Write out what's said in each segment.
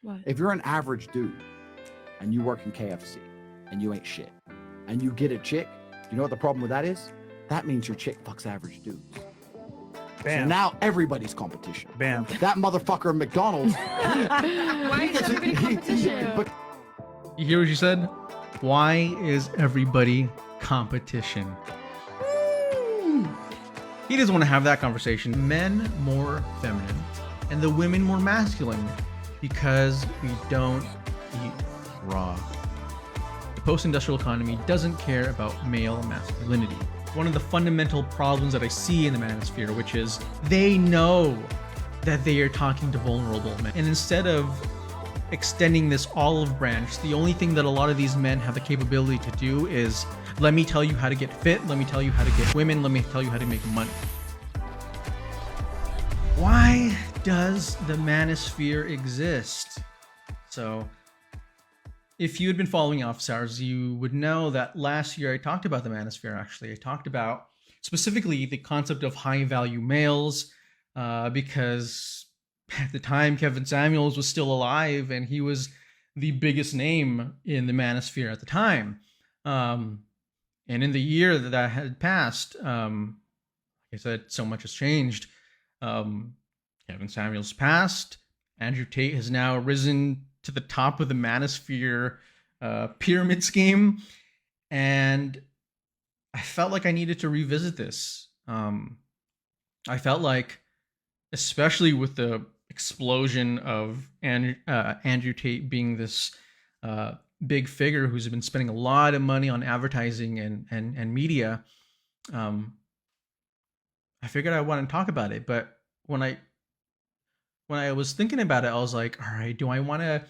What? If you're an average dude and you work in KFC and you ain't shit and you get a chick, you know what the problem with that is? That means your chick fucks average dudes. Bam. So now everybody's competition. Bam. That motherfucker at McDonald's. Why is everybody competition? But You hear what you said? Why is everybody competition? Woo! He doesn't want to have that conversation. Men more feminine and the women more masculine because we don't eat raw. The post-industrial economy doesn't care about male masculinity. One of the fundamental problems that I see in the manosphere, which is they know that they are talking to vulnerable men. And instead of extending this olive branch, the only thing that a lot of these men have the capability to do is, let me tell you how to get fit, let me tell you how to get women, let me tell you how to make money. Why does the manosphere exist? So, if you had been following Office Hours, you would know that last year I talked about the manosphere, actually. I talked about specifically the concept of high-value males, because at the time Kevin Samuels was still alive and he was the biggest name in the manosphere at the time. And in the year that had passed, like I said, so much has changed. Kevin Samuels passed. Andrew Tate has now risen to the top of the manosphere pyramid scheme, and I felt like I needed to revisit this. I felt like, especially with the explosion of Andrew Tate being this big figure who's been spending a lot of money on advertising and media, I figured I wanted to talk about it. But when I was thinking about it, I was like, all right, do I want to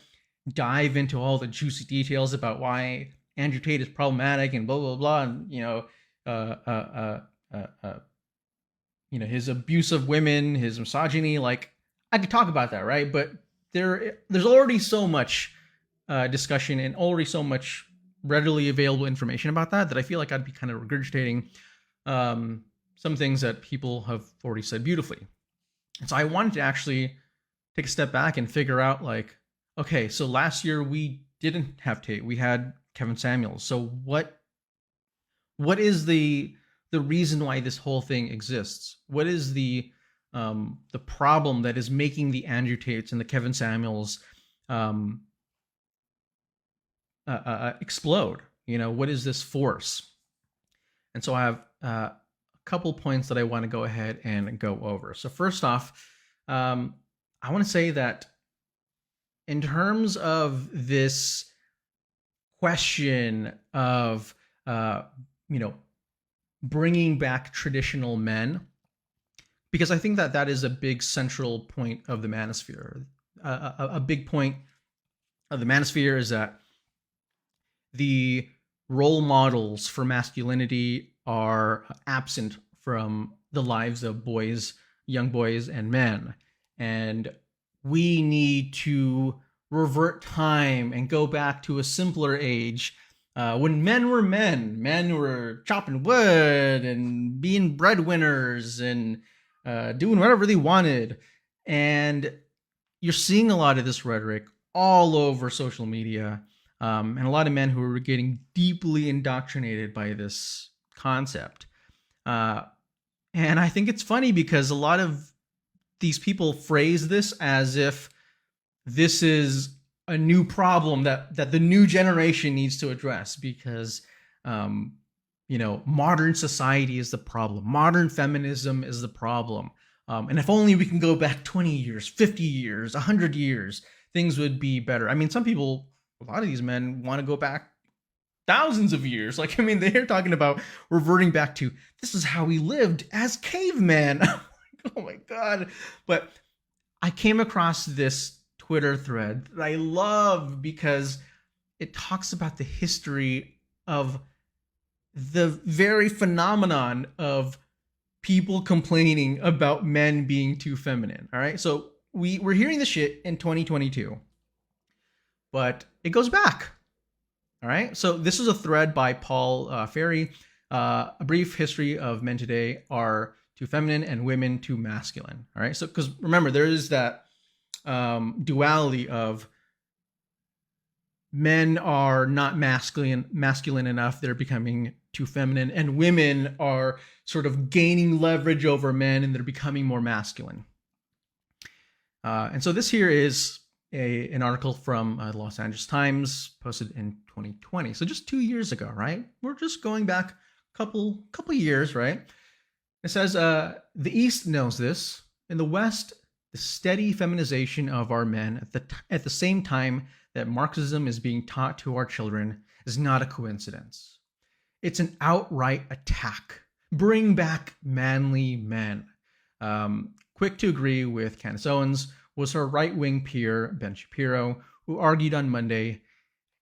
dive into all the juicy details about why Andrew Tate is problematic and blah, blah, blah, and, his abuse of women, his misogyny? Like, I could talk about that, right? But there's already so much discussion and already so much readily available information about that I feel like I'd be kind of regurgitating some things that people have already said beautifully. And so I wanted to actually take a step back and figure out, like, okay, so last year we didn't have Tate, we had Kevin Samuels. So what is the reason why this whole thing exists? What is the problem that is making the Andrew Tates and the Kevin Samuels explode? What is this force? And so I have a couple points that I want to go ahead and go over. So first off, I want to say that in terms of this question of, bringing back traditional men, because I think that is a big central point of the manosphere. A big point of the manosphere is that the role models for masculinity are absent from the lives of boys, young boys, and men. And we need to revert time and go back to a simpler age when men were men. Men were chopping wood and being breadwinners and doing whatever they wanted. And you're seeing a lot of this rhetoric all over social media, and a lot of men who are getting deeply indoctrinated by this concept. And I think it's funny because a lot of these people phrase this as if this is a new problem that the new generation needs to address because, modern society is the problem. Modern feminism is the problem. And if only we can go back 20 years, 50 years, 100 years, things would be better. I mean, some people, a lot of these men want to go back thousands of years. Like, I mean, they're talking about reverting back to, this is how we lived as cavemen. Oh my God. But I came across this Twitter thread that I love because it talks about the history of the very phenomenon of people complaining about men being too feminine. All right. So we're hearing this shit in 2022, but it goes back. All right. So this is a thread by Paul Ferry. A brief history of men today are too feminine and women too masculine. All right. So, because remember, there is that duality of men are not masculine enough, they're becoming too feminine, and women are sort of gaining leverage over men and they're becoming more masculine. And so this here is an article from the Los Angeles Times, posted in 2020. So just 2 years ago, right? We're just going back a couple years, right? It says, the East knows this. In the West, the steady feminization of our men at the same time that Marxism is being taught to our children is not a coincidence. It's an outright attack. Bring back manly men. Quick to agree with Candace Owens was her right-wing peer, Ben Shapiro, who argued on Monday,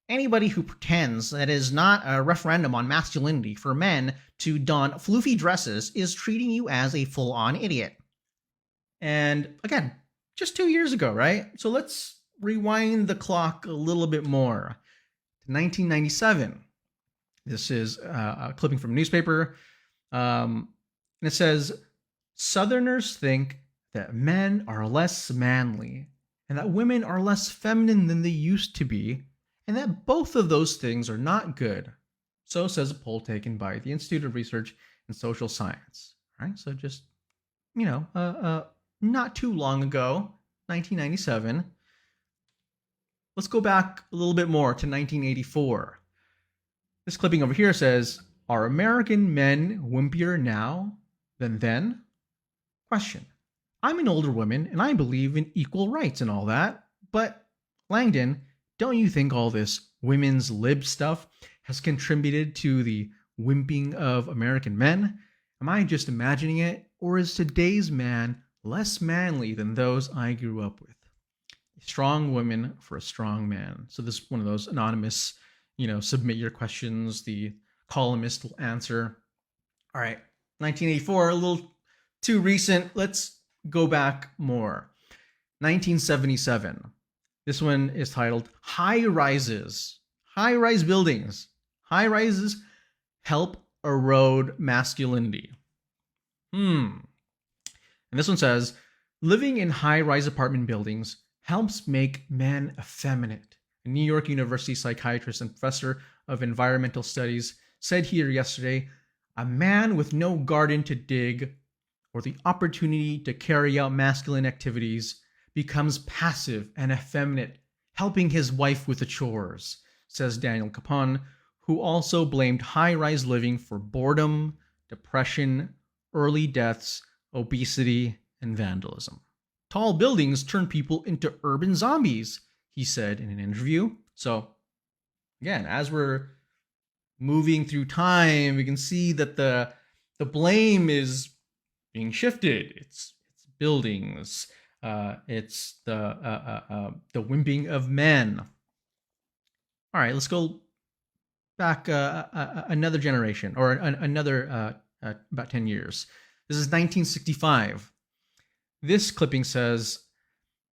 anybody who pretends that it is not a referendum on masculinity for men to don floofy dresses is treating you as a full-on idiot. And again, just 2 years ago, right? So let's rewind the clock a little bit more to 1997. This is a clipping from a newspaper. And it says, Southerners think that men are less manly and that women are less feminine than they used to be, and that both of those things are not good. So says a poll taken by the Institute of Research in Social Science. Right? So just, not too long ago, 1997. Let's go back a little bit more to 1984. This clipping over here says, are American men wimpier now than then? Question. I'm an older woman and I believe in equal rights and all that, but Langdon, don't you think all this women's lib stuff has contributed to the wimping of American men? Am I just imagining it, or is today's man less manly than those I grew up with? A strong woman for a strong man. So this is one of those anonymous, submit your questions, the columnist will answer. All right, 1984, a little too recent. Let's go back more. 1977. This one is titled High Rises. High-rise buildings. High rises help erode masculinity. And this one says, living in high-rise apartment buildings helps make men effeminate. A New York University psychiatrist and professor of environmental studies said here yesterday, a man with no garden to dig or the opportunity to carry out masculine activities becomes passive and effeminate, helping his wife with the chores, says Daniel Capon, who also blamed high-rise living for boredom, depression, early deaths, obesity, and vandalism. Tall buildings turn people into urban zombies, he said in an interview. So, again, as we're moving through time, we can see that the blame is being shifted. It's buildings. It's the wimping of men. All right, let's go back another generation, or another about 10 years. This is 1965. This clipping says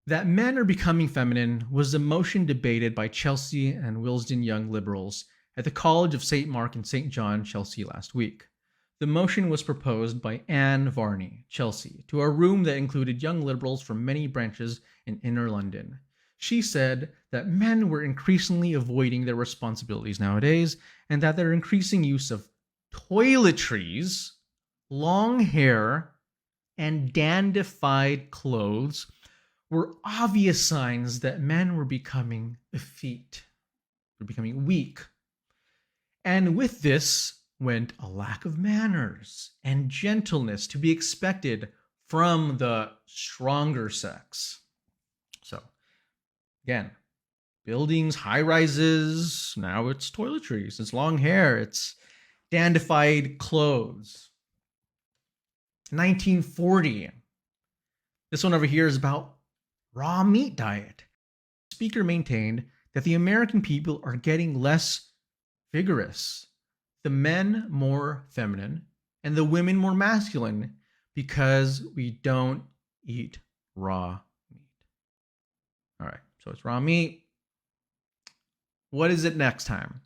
that men are becoming feminine was a motion debated by Chelsea and Willesden young liberals at the College of St. Mark and St. John, Chelsea, last week. The motion was proposed by Anne Varney, Chelsea, to a room that included young liberals from many branches in inner London. She said that men were increasingly avoiding their responsibilities nowadays, and that their increasing use of toiletries, long hair, and dandified clothes were obvious signs that men were becoming effete, were becoming weak. And with this went a lack of manners and gentleness to be expected from the stronger sex. So, again, buildings, high rises, now it's toiletries, it's long hair, it's dandified clothes. 1940. This one over here is about raw meat diet. The speaker maintained that the American people are getting less vigorous, the men more feminine, and the women more masculine because we don't eat raw meat. All right, so it's raw meat. What is it next time?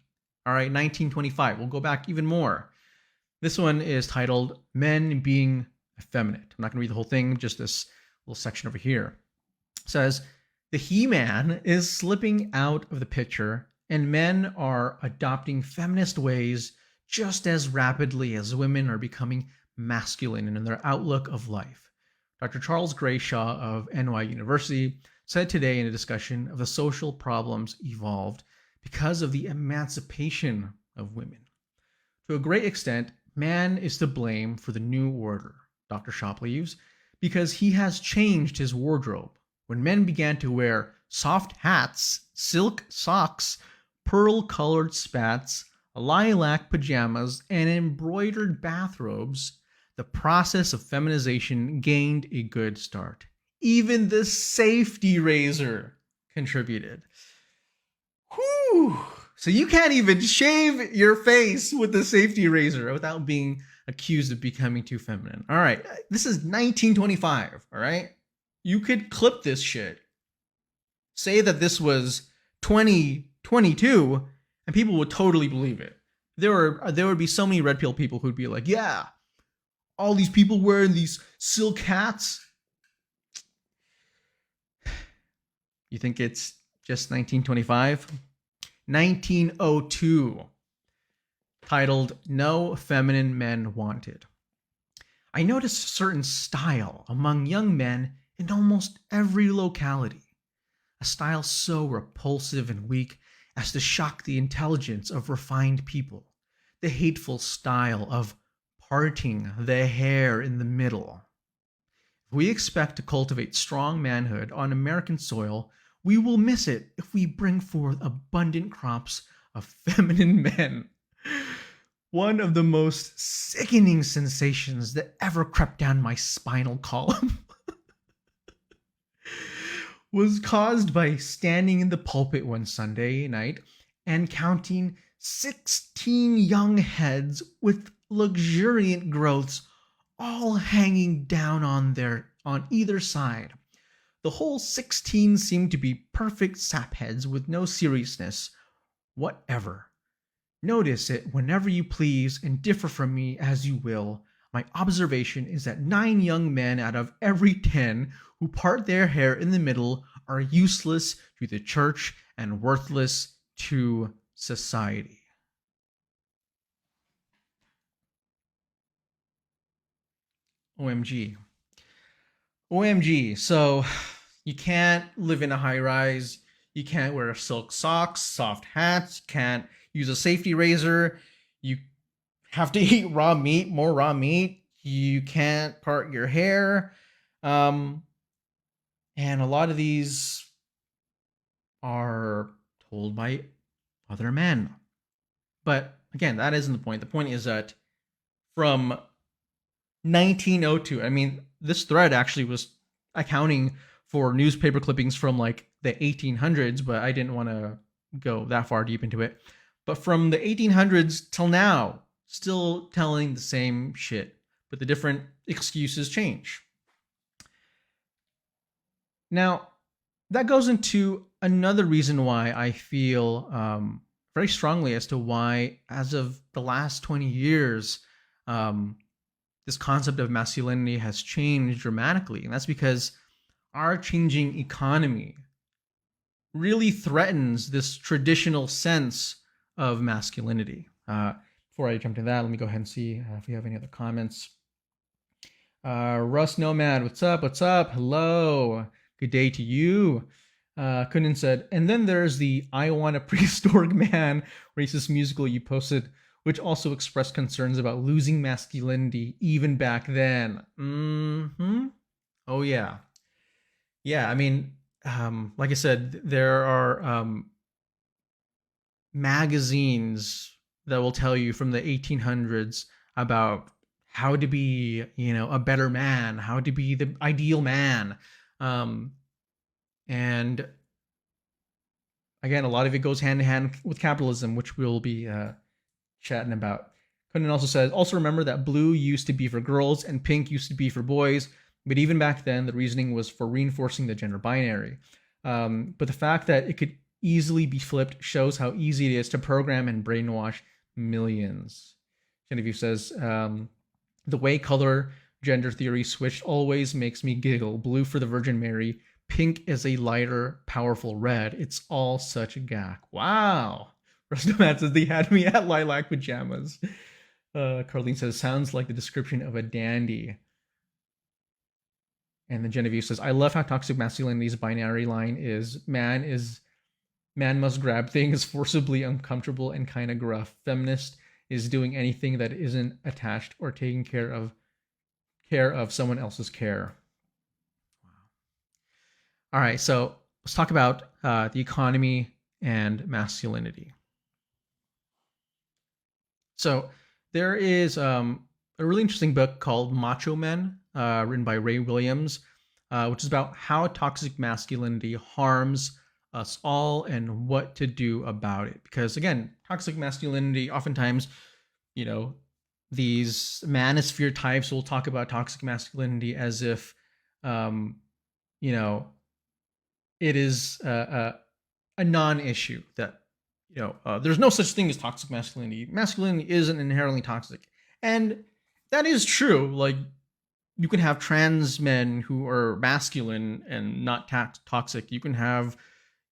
All right, 1925. We'll go back even more. This one is titled Men Being Effeminate. I'm not going to read the whole thing, just this little section over here. It says, the He-Man is slipping out of the picture and men are adopting feminist ways just as rapidly as women are becoming masculine in their outlook of life. Dr. Charles Grayshaw of NY University said today in a discussion of the social problems evolved because of the emancipation of women. To a great extent, man is to blame for the new order, Dr. Shaw believes, because he has changed his wardrobe. When men began to wear soft hats, silk socks, pearl-colored spats, lilac pajamas, and embroidered bathrobes, the process of feminization gained a good start. Even the safety razor contributed. Whew! So you can't even shave your face with the safety razor without being accused of becoming too feminine. All right, this is 1925, all right? You could clip this shit. Say that this was 2022, and people would totally believe it. There would be so many red pill people who'd be like, yeah, all these people wearing these silk hats. You think it's just 1925? 1902, titled No Feminine Men Wanted. I noticed a certain style among young men in almost every locality, a style so repulsive and weak as to shock the intelligence of refined people, the hateful style of parting the hair in the middle. If we expect to cultivate strong manhood on American soil, we will miss it if we bring forth abundant crops of feminine men. One of the most sickening sensations that ever crept down my spinal column was caused by standing in the pulpit one Sunday night and counting 16 young heads with luxuriant growths all hanging down on either side. The whole 16 seemed to be perfect sapheads with no seriousness whatever. Notice it whenever you please and differ from me as you will. My observation is that 9 young men out of every 10 who part their hair in the middle are useless to the church and worthless to society. OMG. OMG. So you can't live in a high rise. You can't wear silk socks, soft hats. You can't use a safety razor. You have to eat raw meat, more raw meat. You can't part your hair. And a lot of these are told by other men. But again, that isn't the point. The point is that from 1902, I mean, this thread actually was accounting for newspaper clippings from like the 1800s, but I didn't want to go that far deep into it. But from the 1800s till now, still telling the same shit, but the different excuses change. Now, that goes into another reason why I feel very strongly as to why, as of the last 20 years, this concept of masculinity has changed dramatically. And that's because our changing economy really threatens this traditional sense of masculinity. Before I jump to that, let me go ahead and see if we have any other comments. Russ Nomad, what's up? What's up? Hello. Good day to you. Kunin said, and then there's the I Want a Prehistoric Man racist musical you posted, which also expressed concerns about losing masculinity even back then. Mm-hmm. Oh, yeah. Yeah, I mean, like I said, there are magazines that will tell you from the 1800s about how to be, a better man, how to be the ideal man. And again, a lot of it goes hand in hand with capitalism, which we'll be chatting about. Conan also says, also remember that blue used to be for girls and pink used to be for boys. But even back then, the reasoning was for reinforcing the gender binary. But the fact that it could easily be flipped shows how easy it is to program and brainwash millions. Genevieve says, the way color gender theory switched always makes me giggle. Blue for the Virgin Mary, Pink is a lighter, powerful red. It's all such a gack. Wow. Restomat says they had me at lilac pajamas. Carlene says, sounds like the description of a dandy. And then Genevieve says, I love how toxic masculinity's binary line is man must grab things, forcibly uncomfortable and kind of gruff. Feminist is doing anything that isn't attached or taking care of someone else's care. Wow. All right, so let's talk about the economy and masculinity. So there is a really interesting book called Macho Men, written by Ray Williams, which is about how toxic masculinity harms us all and what to do about it. Because again, toxic masculinity, oftentimes, you know, these manosphere types will talk about toxic masculinity as if, you know, it is a non-issue, that, you know, there's no such thing as toxic masculinity. Masculinity isn't inherently toxic. And that is true. Like, you can have trans men who are masculine and not toxic. You can have,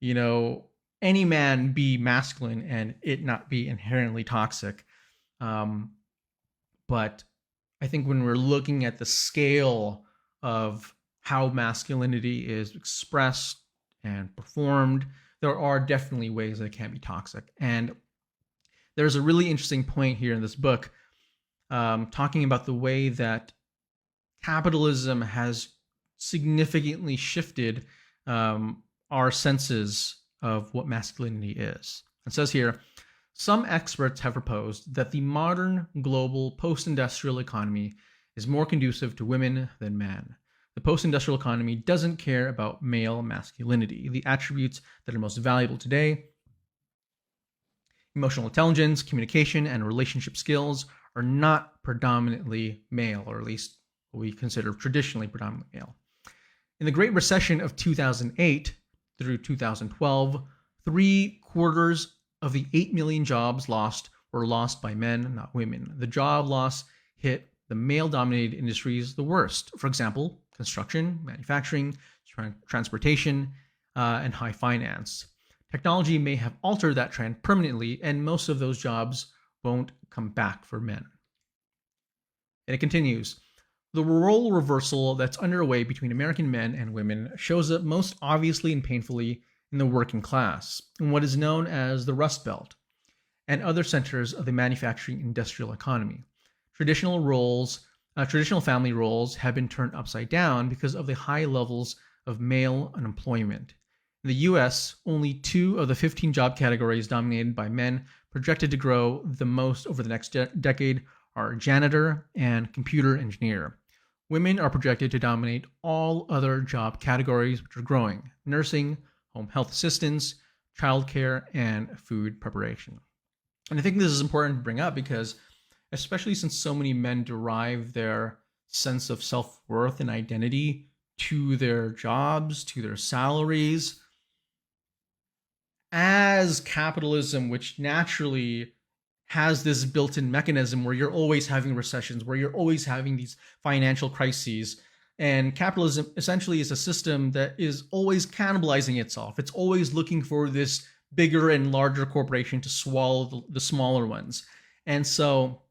you know, any man be masculine and it not be inherently toxic. But I think when we're looking at the scale of how masculinity is expressed and performed, there are definitely ways that it can be toxic. And there's a really interesting point here in this book, talking about the way that capitalism has significantly shifted our senses of what masculinity is. It says here, some experts have proposed that the modern global post-industrial economy is more conducive to women than men. The post-industrial economy doesn't care about male masculinity. The attributes that are most valuable today, emotional intelligence, communication, and relationship skills, are not predominantly male, or at least what we consider traditionally predominantly male. In the Great Recession of 2008 through 2012, 3/4 of the 8 million jobs lost were lost by men, not women. The job loss hit the male-dominated industries the worst. For example, construction, manufacturing, transportation, and high finance. Technology may have altered that trend permanently, and most of those jobs won't come back for men. And it continues. The role reversal that's underway between American men and women shows up most obviously and painfully in the working class, in what is known as the Rust Belt, and other centers of the manufacturing industrial economy. Traditional family roles have been turned upside down because of the high levels of male unemployment. In the US, only 2 of the 15 job categories dominated by men projected to grow the most over the next decade are janitor and computer engineer. Women are projected to dominate all other job categories which are growing: nursing, home health assistance, childcare, and food preparation. And I think this is important to bring up because, especially since so many men derive their sense of self-worth and identity to their jobs, to their salaries, as capitalism, which naturally has this built-in mechanism where you're always having recessions, where you're always having these financial crises. And capitalism essentially is a system that is always cannibalizing itself. It's always looking for this bigger and larger corporation to swallow the smaller ones. And so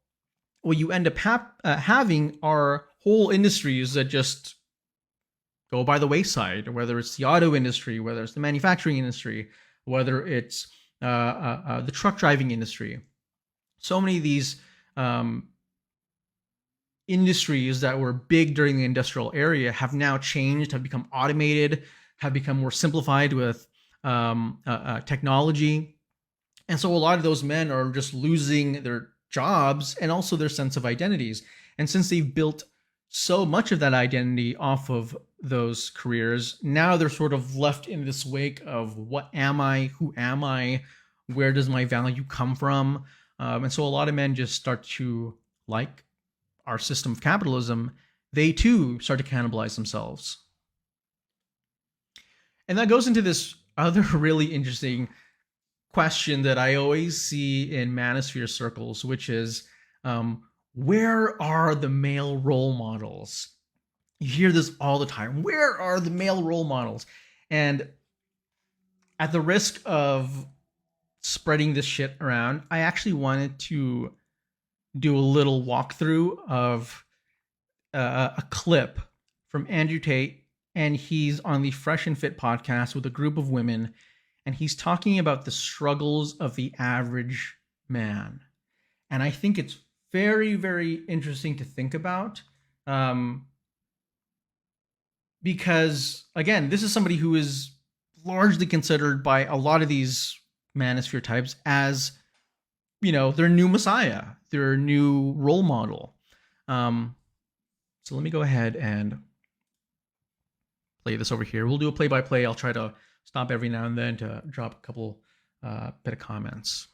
what you end up having are whole industries that just go by the wayside, whether it's the auto industry, whether it's the manufacturing industry, whether it's the truck driving industry. So many of these industries that were big during the industrial era have now changed, have become automated, have become more simplified with technology. And so a lot of those men are just losing their jobs and also their sense of identities. And since they've built so much of that identity off of those careers, now they're sort of left in this wake of what am I, who am I, where does my value come from? And so a lot of men just start to, like our system of capitalism, they too start to cannibalize themselves. And that goes into this other really interesting question that I always see in Manosphere circles, which is, where are the male role models? You hear this all the time. Where are the male role models? And at the risk of spreading this shit around, I actually wanted to do a little walkthrough of a clip from Andrew Tate, and he's on the Fresh and Fit podcast with a group of women, and he's talking about the struggles of the average man. And I think it's very, very interesting to think about, because, again, this is somebody who is largely considered by a lot of these manosphere types as, you know, their new messiah, their new role model. So let me go ahead and play this over here. We'll do a play-by-play. I'll try to stop every now and then to drop a couple bit of comments.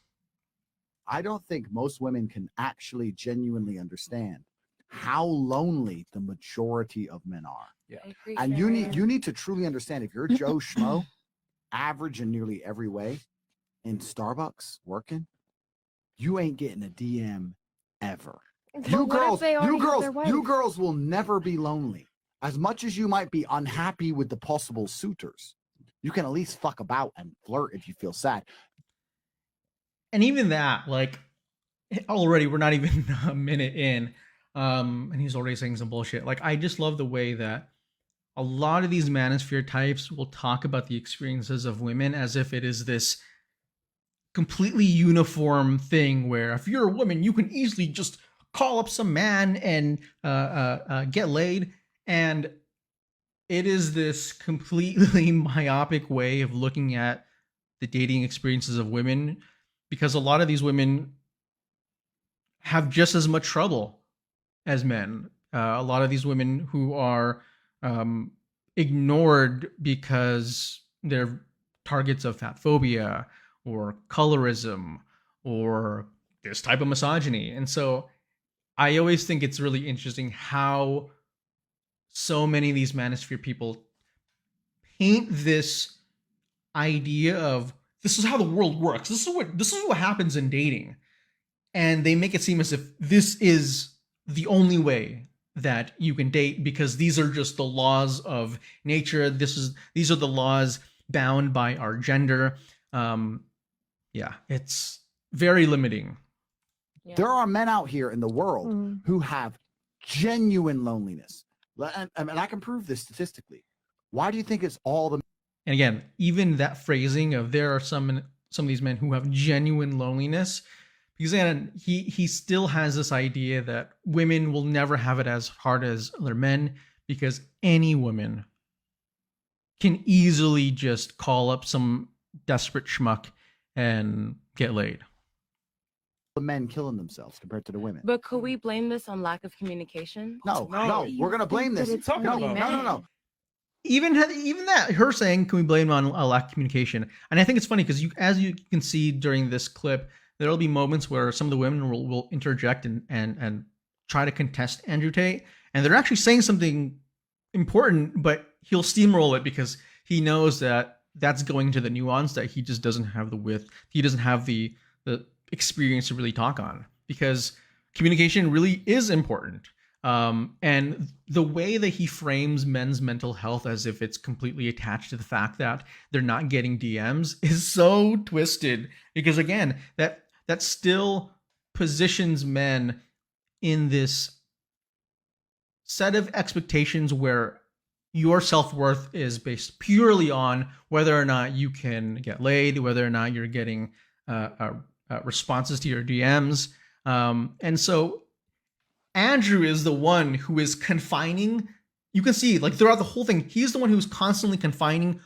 I don't think most women can actually genuinely understand how lonely the majority of men are. I agree, And Sarah. you need to truly understand, if you're Joe Schmo, average in nearly every way, in Starbucks working, you ain't getting a DM ever. But You what if girls, they already you have girls, their wife? you girls will never be lonely. As much as you might be unhappy with the possible suitors, you can at least fuck about and flirt if you feel sad. And even that, like, already we're not even a minute in, and he's already saying some bullshit. Like, I just love the way that a lot of these manosphere types will talk about the experiences of women as if it is this completely uniform thing where if you're a woman, you can easily just call up some man and get laid. And it is this completely myopic way of looking at the dating experiences of women, because a lot of these women have just as much trouble as men. A lot of these women who are ignored because they're targets of fat phobia or colorism or this type of misogyny. And so I always think it's really interesting how so many of these manosphere people paint this idea of this is how the world works. This is what happens in dating. And they make it seem as if this is the only way that you can date because these are just the laws of nature. These are the laws bound by our gender. Yeah, it's very limiting. Yeah. There are men out here in the world who have genuine loneliness. And I can prove this statistically. Why do you think it's all the And again, even that phrasing of there are some of these men who have genuine loneliness, because again, he still has this idea that women will never have it as hard as other men because any woman can easily just call up some desperate schmuck and get laid. men killing themselves compared to the women? But could we blame this on lack of communication? No, No. no, we're gonna blame That this. it's No, only no, no, no, men. no. Even that, her saying, can we blame it on a lack of communication? And I think it's funny because as you can see during this clip, there'll be moments where some of the women will interject and try to contest Andrew Tate, and they're actually saying something important, but he'll steamroll it because he knows that that's going to the nuance that he just doesn't have the width. He doesn't have the experience to really talk on, because communication really is important. And the way that he frames men's mental health as if it's completely attached to the fact that they're not getting DMs is so twisted, because again, that still positions men in this set of expectations where your self-worth is based purely on whether or not you can get laid, whether or not you're getting responses to your DMs. And so Andrew is the one who is confining. You can see, like, throughout the whole thing, he's the one who's constantly confining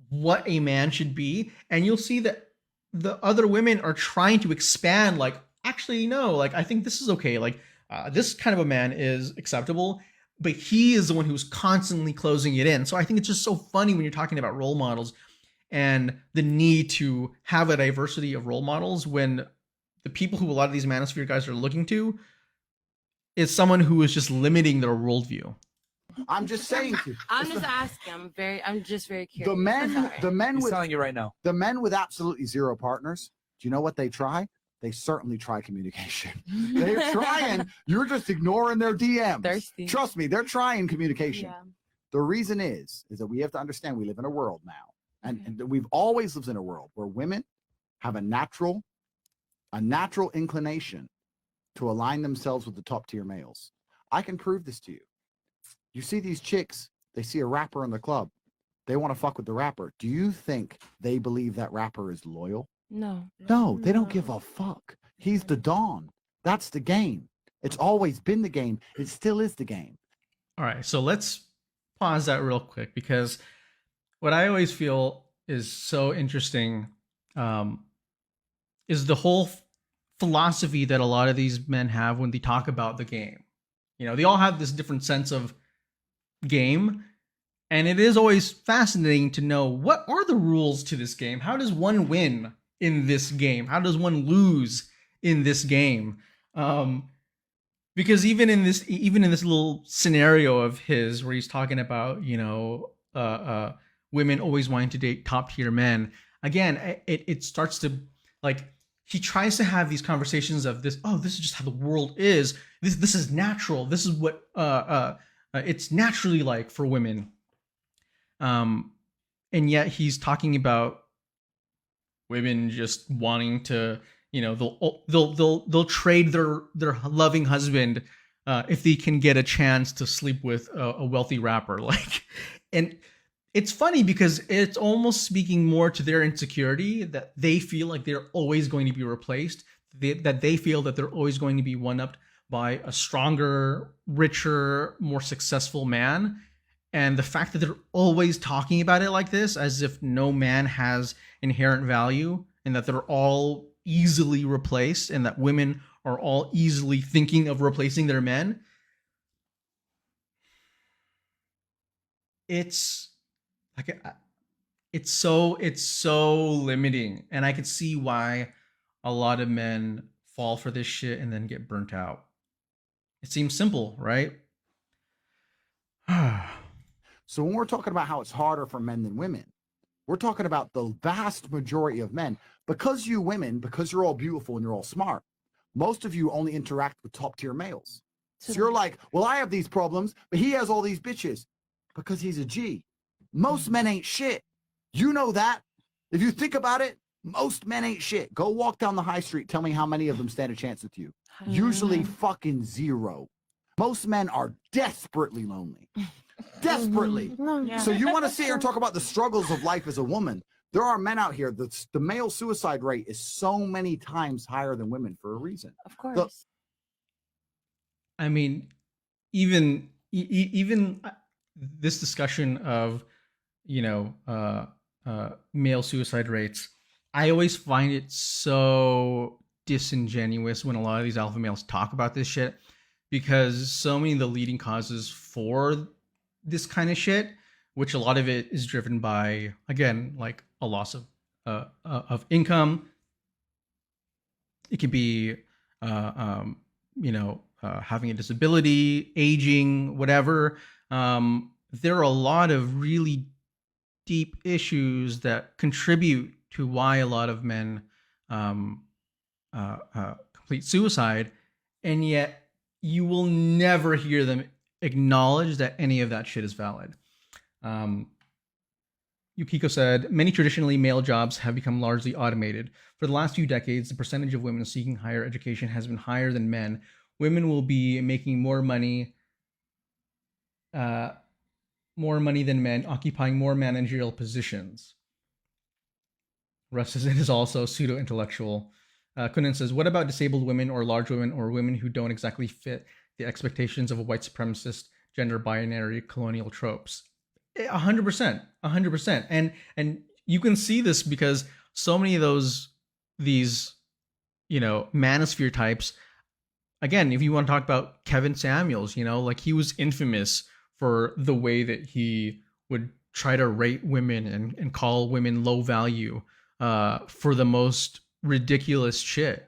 what a man should be. And you'll see that the other women are trying to expand, like, actually, no, like, I think this is okay. Like, this kind of a man is acceptable. But he is the one who's constantly closing it in. So I think it's just so funny when you're talking about role models and the need to have a diversity of role models when the people who a lot of these manosphere guys are looking to is someone who is just limiting their worldview. I'm just saying. I'm just asking. I'm just very curious. The men He's with telling you right now. the men with absolutely zero partners. Do you know what they try? They certainly try communication. They're trying. You're just ignoring their DMs. Thirsty. Trust me, they're trying communication. Yeah. The reason is that we have to understand we live in a world now, and we've always lived in a world where women have a natural inclination to align themselves with the top tier males. I can prove this to you. You see these chicks, they see a rapper in the club, they want to fuck with the rapper. Do you think they believe that rapper is loyal? No. No, they don't give a fuck. He's the Don. That's the game. It's always been the game. It still is the game. All right, so let's pause that real quick, because what I always feel is so interesting is the whole philosophy that a lot of these men have when they talk about the game. You know, they all have this different sense of game, and it is always fascinating to know, what are the rules to this game? How does one win in this game? How does one lose in this game? Because even in this little scenario of his where he's talking about, you know, women always wanting to date top tier men, again, it starts to, like, he tries to have these conversations of this, oh, this is just how the world is. This is natural. This is what it's naturally like for women. And yet he's talking about women just wanting to, you know, they'll trade their loving husband if they can get a chance to sleep with a wealthy rapper. Like, and it's funny because it's almost speaking more to their insecurity, that they feel like they're always going to be replaced, that they feel that they're always going to be one-upped by a stronger, richer, more successful man. And the fact that they're always talking about it like this, as if no man has inherent value, and that they're all easily replaced, and that women are all easily thinking of replacing their men. It's like, it's so limiting, and I could see why a lot of men fall for this shit and then get burnt out. It seems simple, right? So when we're talking about how it's harder for men than women, we're talking about the vast majority of men. Because you women, because you're all beautiful and you're all smart, most of you only interact with top tier males. So you're like, well, I have these problems, but he has all these bitches because he's a G. Most men ain't shit. You know that. If you think about it, most men ain't shit. Go walk down the high street. Tell me how many of them stand a chance with you. Usually fucking zero. Most men are desperately lonely. Desperately. Yeah. So you want to sit here and talk about the struggles of life as a woman. There are men out here, the male suicide rate is so many times higher than women for a reason. Of course. I mean, even this discussion of, you know, male suicide rates, I always find it so disingenuous when a lot of these alpha males talk about this shit, because so many of the leading causes for this kind of shit, which a lot of it is driven by, again, like a loss of income. It could be, you know, having a disability, aging, whatever. There are a lot of really deep issues that contribute to why a lot of men complete suicide, and yet you will never hear them acknowledge that any of that shit is valid. Yukiko said, many traditionally male jobs have become largely automated. For the last few decades, the percentage of women seeking higher education has been higher than men. Women will be making more money than men, occupying more managerial positions. Russ says it is also pseudo-intellectual. Kunin says, what about disabled women or large women or women who don't exactly fit the expectations of a white supremacist, gender binary, colonial tropes? 100%. And you can see this because so many of these, you know, manosphere types, again, if you want to talk about Kevin Samuels, you know, like he was infamous for the way that he would try to rate women and call women low value for the most ridiculous shit.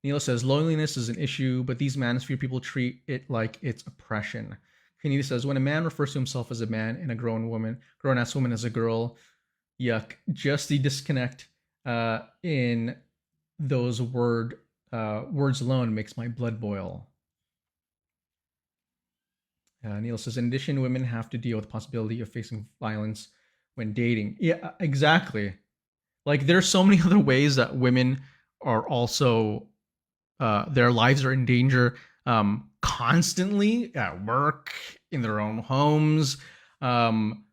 Neil says, loneliness is an issue, but these manosphere people treat it like it's oppression. Kenny says, when a man refers to himself as a man and a grown-ass woman as a girl, yuck. Just the disconnect in those words alone makes my blood boil. Neil says, in addition, women have to deal with the possibility of facing violence when dating. Yeah, exactly. Like there's so many other ways that women are also their lives are in danger constantly at work, in their own homes, and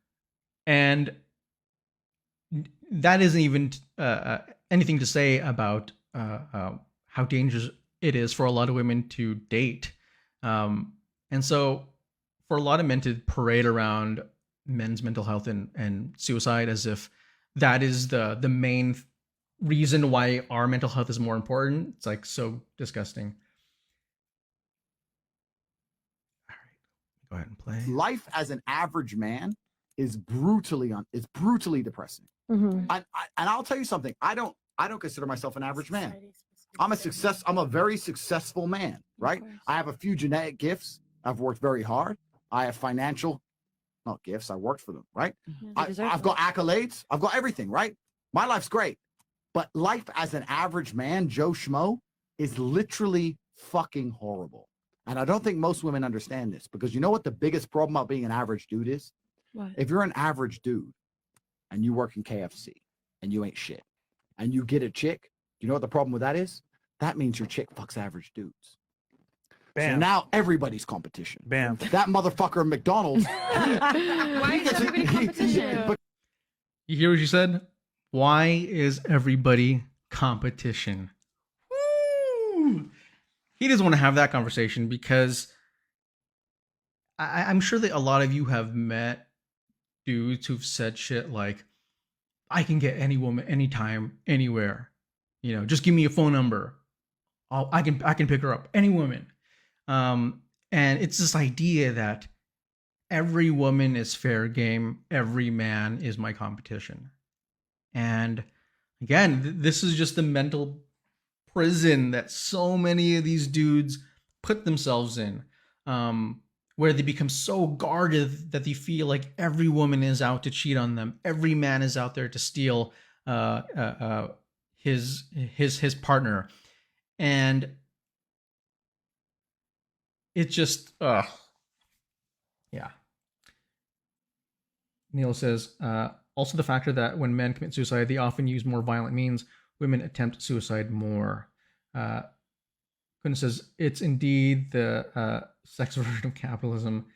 that isn't even anything to say about how dangerous it is for a lot of women to date. And so for a lot of men to parade around men's mental health and suicide as if that is the main reason why our mental health is more important, it's like so disgusting. All right, go ahead and play. Life as an average man is brutally depressing. Mhm. And I'll tell you something. I don't consider myself an average man. I'm a very successful man, right? I have a few genetic gifts. I've worked very hard. I have financial, not gifts. I worked for them, right? I've got accolades. I've got everything, right? My life's great. But life as an average man, Joe Schmo, is literally fucking horrible. And I don't think most women understand this, because you know what the biggest problem about being an average dude is? What? If you're an average dude and you work in KFC and you ain't shit and you get a chick, you know what the problem with that is? That means your chick fucks average dudes. Bam. So now everybody's competition. Bam. That motherfucker at McDonald's. Why is everybody competition? You hear what you said? Why is everybody competition? Woo! He doesn't want to have that conversation because I'm sure that a lot of you have met dudes who've said shit like, I can get any woman anytime, anywhere. You know, just give me a phone number. I can pick her up. Any woman. And it's this idea that every woman is fair game. Every man is my competition. And again, this is just the mental prison that so many of these dudes put themselves in, where they become so guarded that they feel like every woman is out to cheat on them. Every man is out there to steal his partner. And it just, yeah. Neil says, also the factor that when men commit suicide, they often use more violent means. Women attempt suicide more. Quinn says, it's indeed the sex version of capitalism.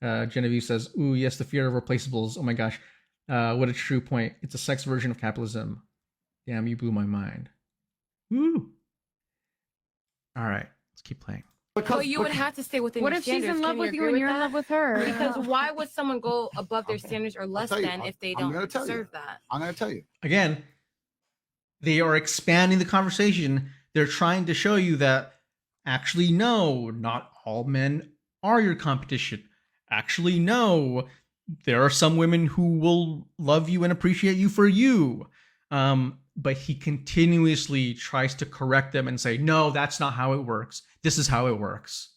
Genevieve says, ooh, yes, the fear of replaceables. Oh my gosh, what a true point. It's a sex version of capitalism. Damn, you blew my mind. Woo. All right, let's keep playing. But you would have to stay within What your if she's standards. in love Can with you agree and you're in that? love with her? Because why would someone go above their standards or less tell you, than if they I'm gonna don't tell you. deserve that? I'm going to tell you. Again, they are expanding the conversation. They're trying to show you that actually, no, not all men are your competition. Actually, no, there are some women who will love you and appreciate you for you. But he continuously tries to correct them and say, no, that's not how it works. This is how it works.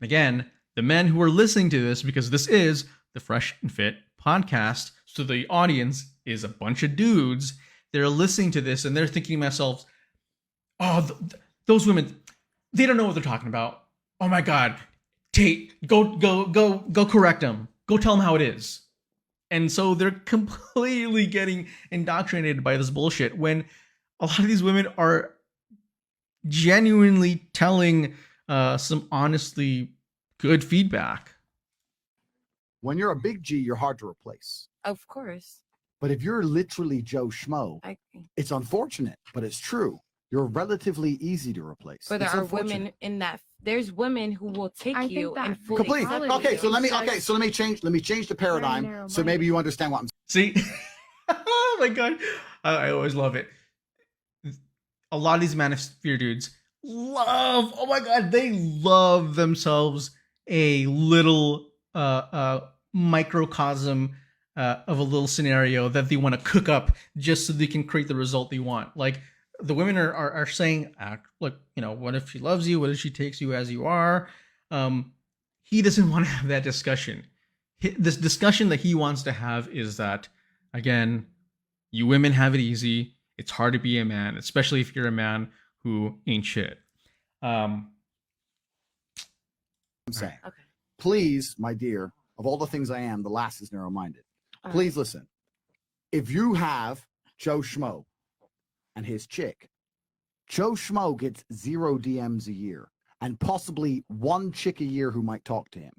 Again, the men who are listening to this, because this is the Fresh and Fit podcast, so the audience is a bunch of dudes. They're listening to this and they're thinking to themselves, oh, those women, they don't know what they're talking about. Oh my God, Tate, go correct them. Go tell them how it is. And so they're completely getting indoctrinated by this bullshit when a lot of these women are genuinely telling some honestly good feedback. When you're a big G, you're hard to replace. Of course. But if you're literally Joe Schmo, I agree. it's unfortunate, but it's true. You're relatively easy to replace. But there It's are unfortunate. women in that. There's women who will take I think you and that fully Complete. accept Okay, you. so let me change the paradigm narrow so maybe you understand what I'm See? Oh my God. I always love it. A lot of these Manosphere dudes love, oh my God, they love themselves a little microcosm of a little scenario that they want to cook up just so they can create the result they want. Like the women are saying, look, you know, what if she loves you? What if she takes you as you are? He doesn't want to have that discussion. This discussion that he wants to have is that, again, you women have it easy. It's hard to be a man, especially if you're a man who ain't shit. saying. Okay. please, my dear, of all the things I am, the last is narrow-minded. All Please listen. If you have Joe Schmo and his chick, Joe Schmo gets 0 DMs a year and possibly 1 chick a year who might talk to him.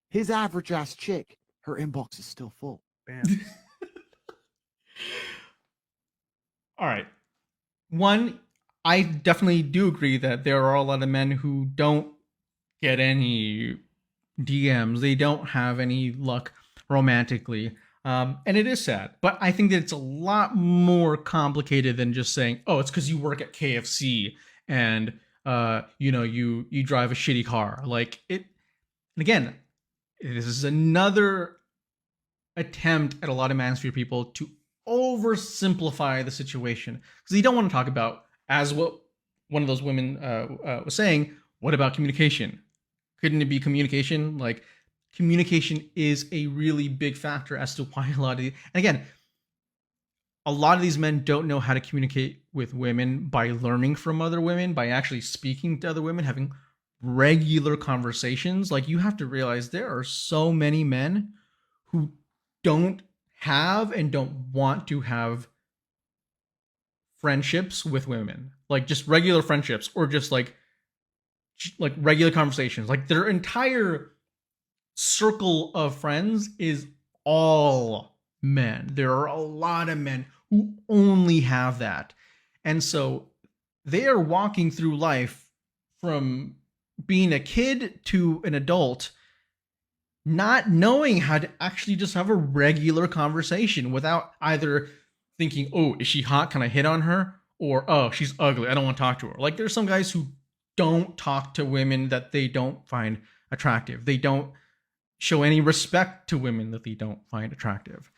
His average ass chick, her inbox is still full. Bam. All right. One, I definitely do agree that there are a lot of men who don't get any DMs. They don't have any luck romantically. And it is sad. But I think that it's a lot more complicated than just saying, oh, it's because you work at KFC and you drive a shitty car. Like it, and again, this is another attempt at a lot of Manosphere people to oversimplify the situation because they don't want to talk about, as what one of those women was saying, what about communication? Couldn't it be communication? Like, communication is a really big factor as to why a lot of and again, a lot of these men don't know how to communicate with women by learning from other women, by actually speaking to other women, having regular conversations. Like, you have to realize there are so many men who don't have and don't want to have friendships with women, like just regular friendships or just like regular conversations. Like, their entire circle of friends is all men. There are a lot of men who only have that. And so they are walking through life from being a kid to an adult, not knowing how to actually just have a regular conversation without either thinking, oh, is she hot? Can I hit on her? Or, oh, she's ugly, I don't want to talk to her. Like, there's some guys who don't talk to women that they don't find attractive. They don't show any respect to women that they don't find attractive.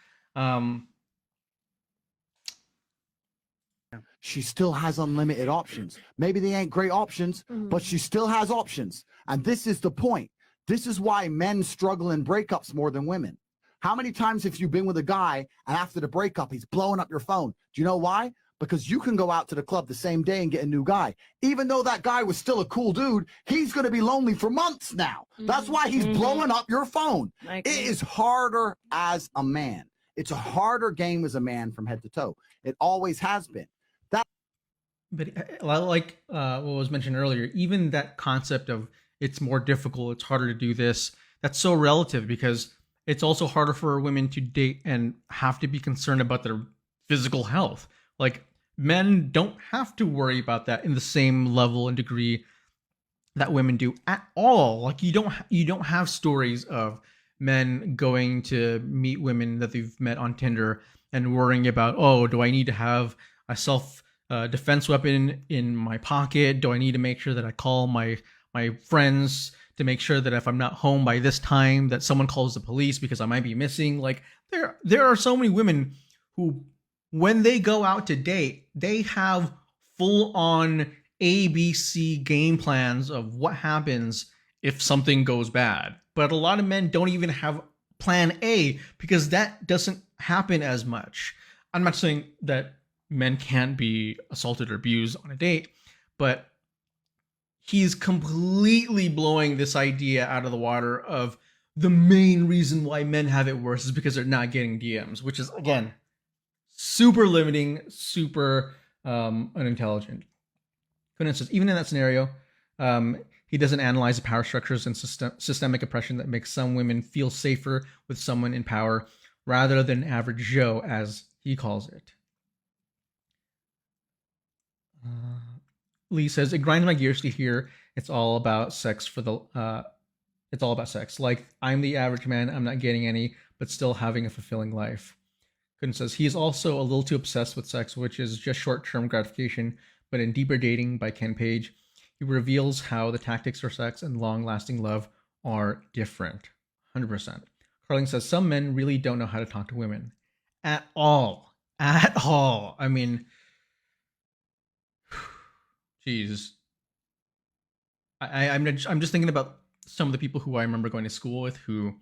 She still has unlimited options. Maybe they ain't great options, but she still has options. And this is the point. This is why men struggle in breakups more than women. How many times have you been with a guy and after the breakup, he's blowing up your phone? Do you know why? Because you can go out to the club the same day and get a new guy. Even though that guy was still a cool dude, he's going to be lonely for months now. That's why he's blowing up your phone. It is harder as a man. It's a harder game as a man from head to toe. It always has been. But like what was mentioned earlier, even that concept of it's more difficult, it's harder to do this, that's so relative because it's also harder for women to date and have to be concerned about their physical health. Like, men don't have to worry about that in the same level and degree that women do at all. Like, you don't have stories of men going to meet women that they've met on Tinder and worrying about, oh, do I need to have a self defense weapon in my pocket? Do I need to make sure that I call my friends to make sure that if I'm not home by this time that someone calls the police because I might be missing? Like, there are so many women who, when they go out to date, they have full on ABC game plans of what happens if something goes bad. But a lot of men don't even have plan A because that doesn't happen as much. I'm not saying that men can't be assaulted or abused on a date, but he's completely blowing this idea out of the water of the main reason why men have it worse is because they're not getting DMs, which is, again, super limiting, super unintelligent. Conan says, even in that scenario, he doesn't analyze the power structures and systemic oppression that makes some women feel safer with someone in power rather than average Joe, as he calls it. Lee says, it grinds my gears to hear it's all about sex for the it's all about sex. Like, I'm the average man, I'm not getting any, but still having a fulfilling life. Conan says, he is also a little too obsessed with sex, which is just short-term gratification, but in Deeper Dating by Ken Page, he reveals how the tactics for sex and long-lasting love are different. 100%. Carling says, some men really don't know how to talk to women. At all. At all. I mean, jeez. I'm just thinking about some of the people who I remember going to school with who,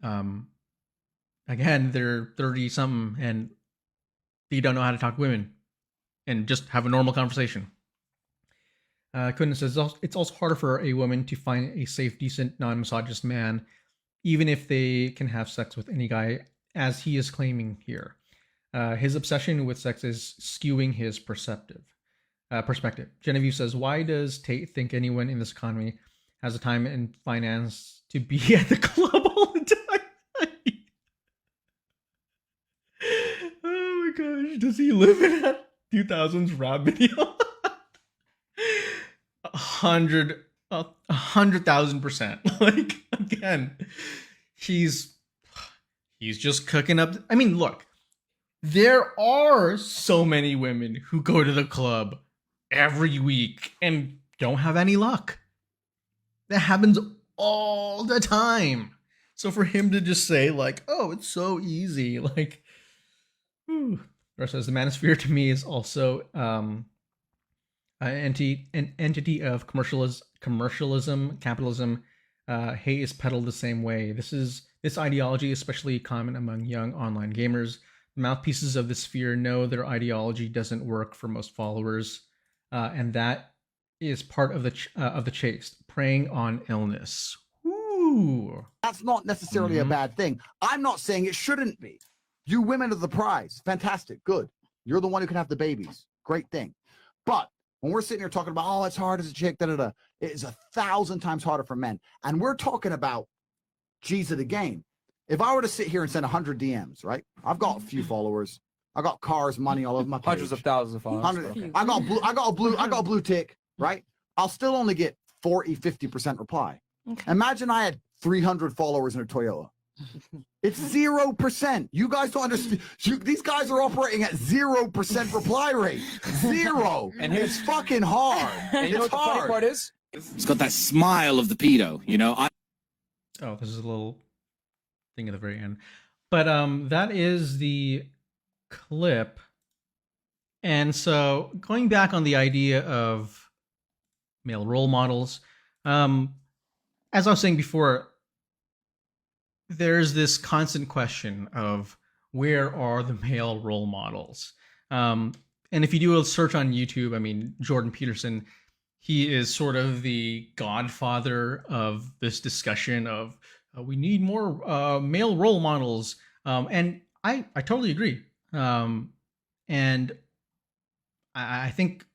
again, they're 30-something and they don't know how to talk to women and just have a normal conversation. Quinn says it's also harder for a woman to find a safe, decent, non-misogynist man, even if they can have sex with any guy, as he is claiming here. His obsession with sex is skewing his perspective. Genevieve says, why does Tate think anyone in this economy has the time and finance to be at the club all the time? Oh my gosh, does he live in that 2000s rap video? 100,000%. Like, again, he's just cooking up. I mean, look, there are so many women who go to the club every week and don't have any luck. That happens all the time. So for him to just say like, oh, it's so easy, like, whew. Russ says the Manosphere to me is also an entity of commercialism, capitalism. Hate is peddled the same way. This ideology, especially common among young online gamers. The mouthpieces of the sphere know their ideology doesn't work for most followers, and that is part of the chase, preying on illness. Ooh. That's not necessarily a bad thing. I'm not saying it shouldn't be. You women are the prize. Fantastic. Good. You're the one who can have the babies. Great thing. But when we're sitting here talking about, oh, it's hard as a chick, it is 1,000 times harder for men. And we're talking about G's of the game. If I were to sit here and send 100 DMs, right? I've got a few followers. I got cars, money all over my page. Hundreds of thousands of followers. I got a blue tick, right? I'll still only get 40, 50% reply. Okay. Imagine I had 300 followers in a Toyota. It's 0%. You guys don't understand. These guys are operating at 0% reply rate. Zero. And it's fucking hard. And you know what the funny part is? It's got that smile of the pedo, you know? Oh, this is a little thing at the very end. But that is the clip. And so going back on the idea of male role models, as I was saying before, there's this constant question of where are the male role models? And if you do a search on YouTube, I mean, Jordan Peterson, he is sort of the godfather of this discussion of we need more male role models. And I totally agree. And I think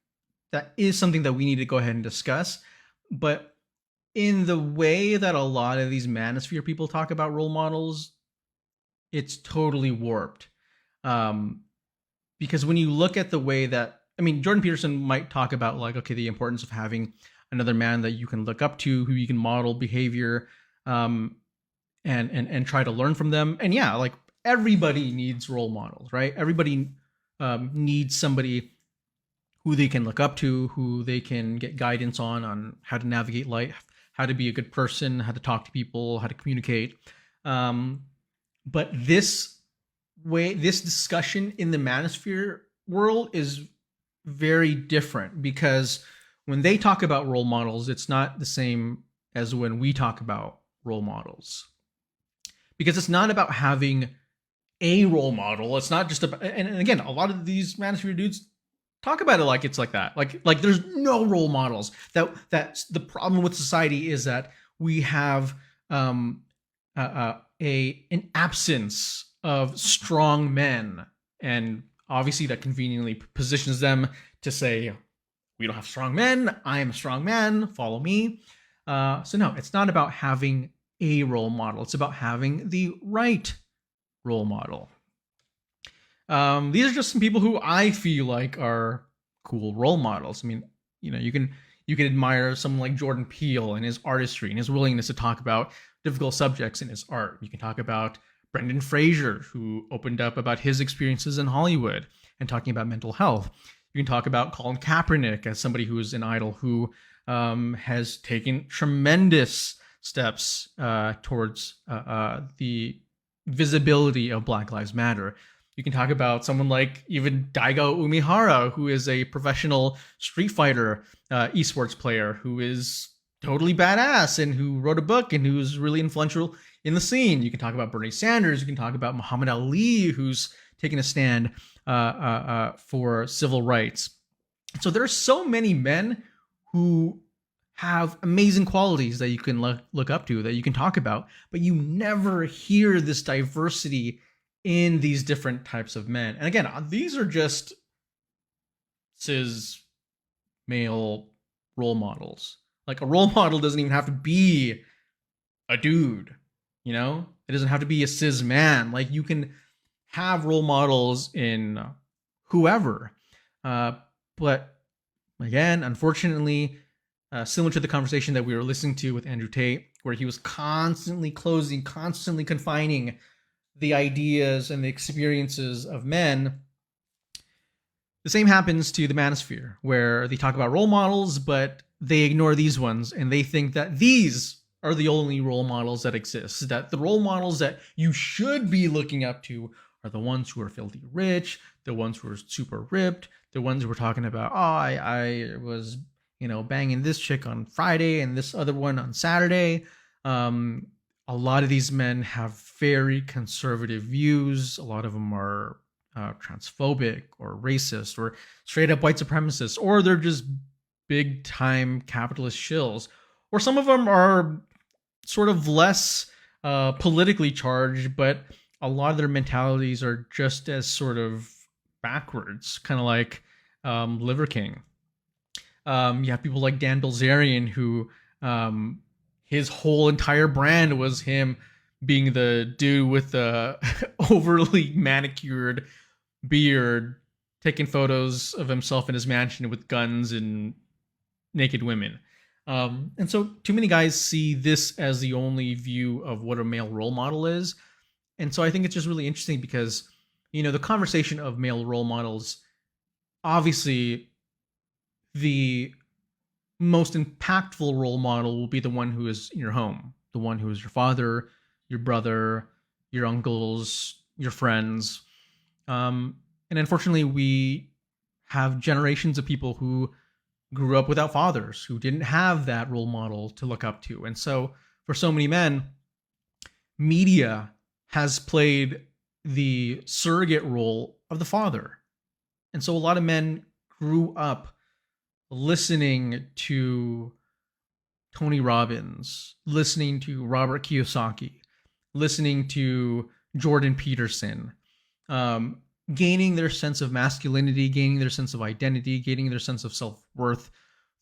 that is something that we need to go ahead and discuss. But in the way that a lot of these Manosphere people talk about role models, it's totally warped. Because when you look at the way that, I mean, Jordan Peterson might talk about like, okay, the importance of having another man that you can look up to, who you can model behavior, and try to learn from them. And yeah, like everybody needs role models, right? Everybody needs somebody who they can look up to, who they can get guidance on how to navigate life, how to be a good person, how to talk to people, how to communicate. But this discussion in the Manosphere world is very different, because when they talk about role models, it's not the same as when we talk about role models. Because it's not about having a role model. It's not just about, and again, a lot of these Manosphere dudes talk about it like it's like that. Like there's no role models. That's the problem with society, is that we have an absence of strong men, and obviously that conveniently positions them to say, we don't have strong men. I am a strong man. Follow me. So no, it's not about having a role model. It's about having the right role model. These are just some people who I feel like are cool role models. I mean, you know, you can admire someone like Jordan Peele and his artistry and his willingness to talk about difficult subjects in his art. You can talk about Brendan Fraser, who opened up about his experiences in Hollywood and talking about mental health. You can talk about Colin Kaepernick as somebody who is an idol who has taken tremendous steps towards the visibility of Black Lives Matter. You can talk about someone like even Daigo Umihara, who is a professional Street Fighter esports player who is totally badass and who wrote a book and who's really influential in the scene. You can talk about Bernie Sanders. You can talk about Muhammad Ali, who's taken a stand for civil rights. So there are so many men who have amazing qualities that you can look up to, that you can talk about, but you never hear this diversity in these different types of men. And again, these are just cis male role models. Like, a role model doesn't even have to be a dude, you know? It doesn't have to be a cis man. Like, you can have role models in whoever. But again, unfortunately, similar to the conversation that we were listening to with Andrew Tate, where he was constantly closing, constantly confining the ideas and the experiences of men, the same happens to the Manosphere, where they talk about role models, but they ignore these ones, and they think that these are the only role models that exist, that the role models that you should be looking up to are the ones who are filthy rich, the ones who are super ripped, the ones who are talking about, oh, I was, banging this chick on Friday and this other one on Saturday. A lot of these men have very conservative views. A lot of them are transphobic or racist or straight up white supremacists, or they're just big time capitalist shills. Or some of them are sort of less politically charged, but a lot of their mentalities are just as sort of backwards, kind of like Liver King. You have people like Dan Bilzerian, who his whole entire brand was him being the dude with the overly manicured beard, taking photos of himself in his mansion with guns and naked women. And so too many guys see this as the only view of what a male role model is. And so I think it's just really interesting because, the conversation of male role models, obviously the most impactful role model will be the one who is in your home, the one who is your father, your brother, your uncles, your friends. And unfortunately, we have generations of people who grew up without fathers, who didn't have that role model to look up to. And so for so many men, media has played the surrogate role of the father. And so a lot of men grew up listening to Tony Robbins, listening to Robert Kiyosaki, listening to Jordan Peterson, gaining their sense of masculinity, gaining their sense of identity, gaining their sense of self-worth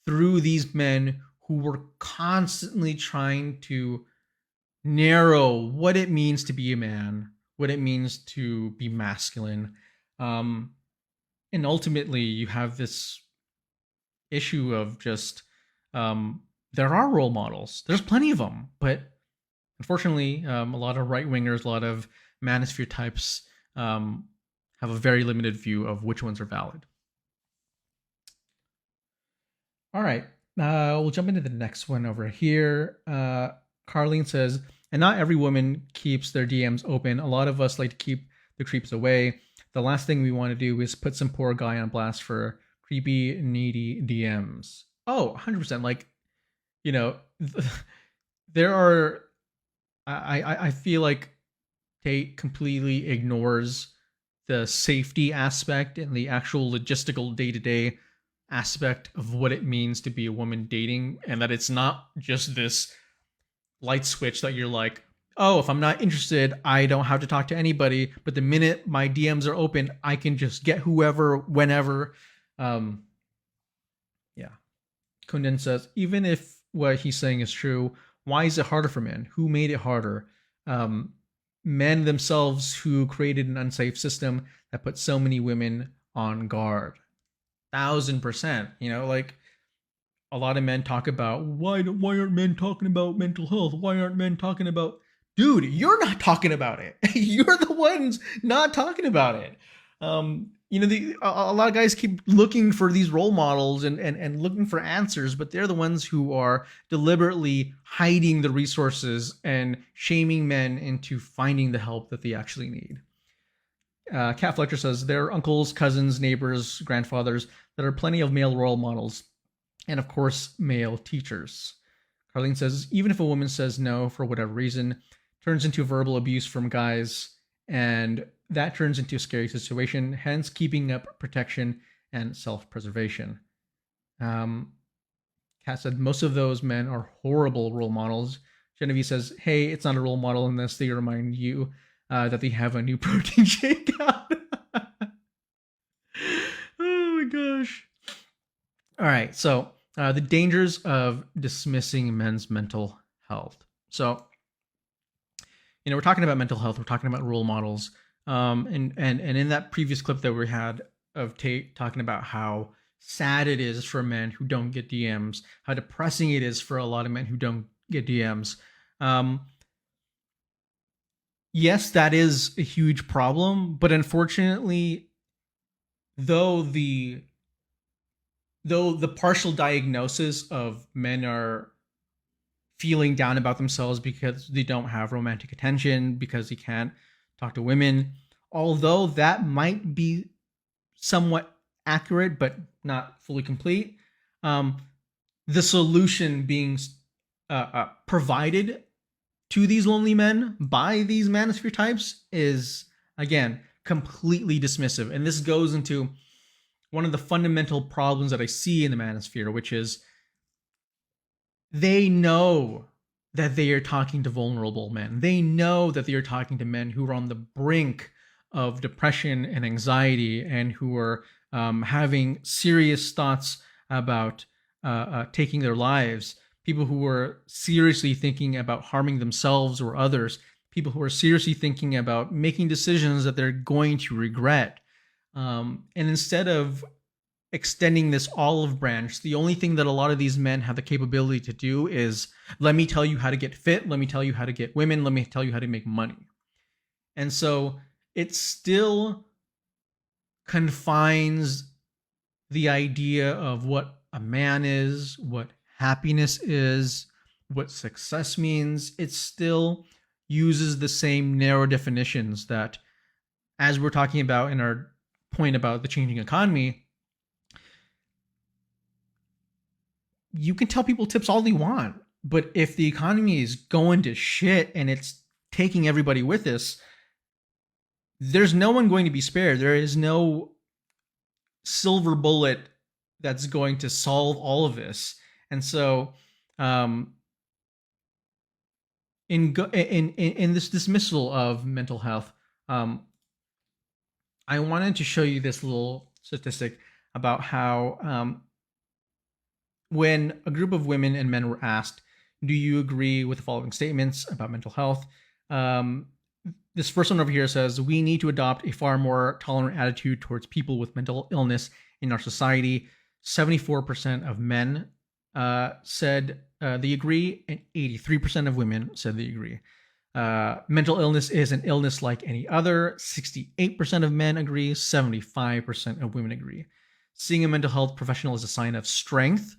through these men who were constantly trying to narrow what it means to be a man, what it means to be masculine. And ultimately, you have this issue of just there are role models. There's plenty of them, but unfortunately, a lot of right-wingers, a lot of manosphere types have a very limited view of which ones are valid. All right, we'll jump into the next one over here. Carlene says, and not every woman keeps their DMs open. A lot of us like to keep the creeps away. The last thing we want to do is put some poor guy on blast for creepy, needy DMs. Oh, 100%. Like, there are, I feel like Tate completely ignores the safety aspect and the actual logistical day-to-day aspect of what it means to be a woman dating, and that it's not just this light switch that you're like, oh, if I'm not interested, I don't have to talk to anybody, but the minute my DMs are open, I can just get whoever, whenever. Yeah. Kundan says, even if what he's saying is true, why is it harder for men? Who made it harder? Men themselves who created an unsafe system that put so many women on guard. 1000%. Like, a lot of men talk about, why aren't men talking about mental health? Why aren't men talking about... Dude, you're not talking about it. You're the ones not talking about it. A lot of guys keep looking for these role models and looking for answers, but they're the ones who are deliberately hiding the resources and shaming men into finding the help that they actually need. Kat Fletcher says, there are uncles, cousins, neighbors, grandfathers that are plenty of male role models, and of course, male teachers. Carlene says, even if a woman says no for whatever reason, turns into verbal abuse from guys, and that turns into a scary situation, hence keeping up protection and self-preservation. Kat said most of those men are horrible role models. Genevieve says, hey, it's not a role model unless they remind you that they have a new protein shake out. Oh my gosh. All right. So the dangers of dismissing men's mental health. So, we're talking about mental health. We're talking about role models. And in that previous clip that we had of Tate talking about how sad it is for men who don't get DMs, how depressing it is for a lot of men who don't get DMs. Yes, that is a huge problem, but unfortunately, though the partial diagnosis of men are feeling down about themselves because they don't have romantic attention, because they can't talk to women, although that might be somewhat accurate but not fully complete, the solution being provided to these lonely men by these manosphere types is, again, completely dismissive. And this goes into one of the fundamental problems that I see in the manosphere, which is they know that they are talking to vulnerable men. They know that they are talking to men who are on the brink of depression and anxiety and who are having serious thoughts about taking their lives, people who are seriously thinking about harming themselves or others, people who are seriously thinking about making decisions that they're going to regret. And instead of extending this olive branch, the only thing that a lot of these men have the capability to do is, let me tell you how to get fit, let me tell you how to get women, let me tell you how to make money. And so it still confines the idea of what a man is, what happiness is, what success means. It still uses the same narrow definitions that, as we're talking about in our point about the changing economy, you can tell people tips all they want, but if the economy is going to shit and it's taking everybody with us, there's no one going to be spared. There is no silver bullet that's going to solve all of this. And so, in this dismissal of mental health, I wanted to show you this little statistic about how when a group of women and men were asked, do you agree with the following statements about mental health? This first one over here says, we need to adopt a far more tolerant attitude towards people with mental illness in our society. 74% of men said they agree, and 83% of women said they agree. Mental illness is an illness like any other. 68% of men agree, 75% of women agree. Seeing a mental health professional is a sign of strength.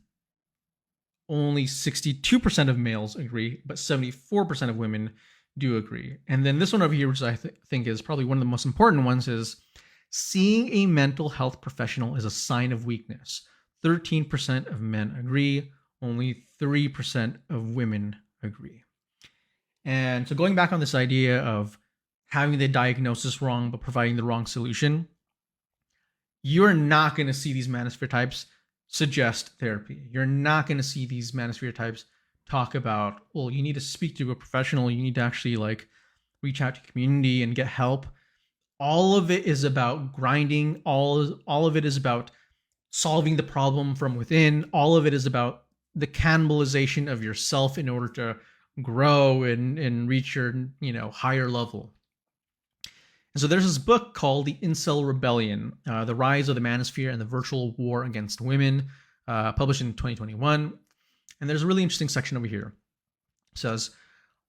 Only 62% of males agree, but 74% of women do agree. And then this one over here, which I think is probably one of the most important ones, is seeing a mental health professional is a sign of weakness. 13% of men agree, only 3% of women agree. And so going back on this idea of having the diagnosis wrong but providing the wrong solution, you're not going to see these manosphere types suggest therapy. You're not going to see these manosphere types talk about, well, you need to speak to a professional, you need to actually reach out to community and get help. All of it is about grinding. All of it is about solving the problem from within. All of it is about the cannibalization of yourself in order to grow and reach your higher level. And so there's this book called The Incel Rebellion, The Rise of the Manosphere and the Virtual War Against Women, published in 2021. And there's a really interesting section over here. It says,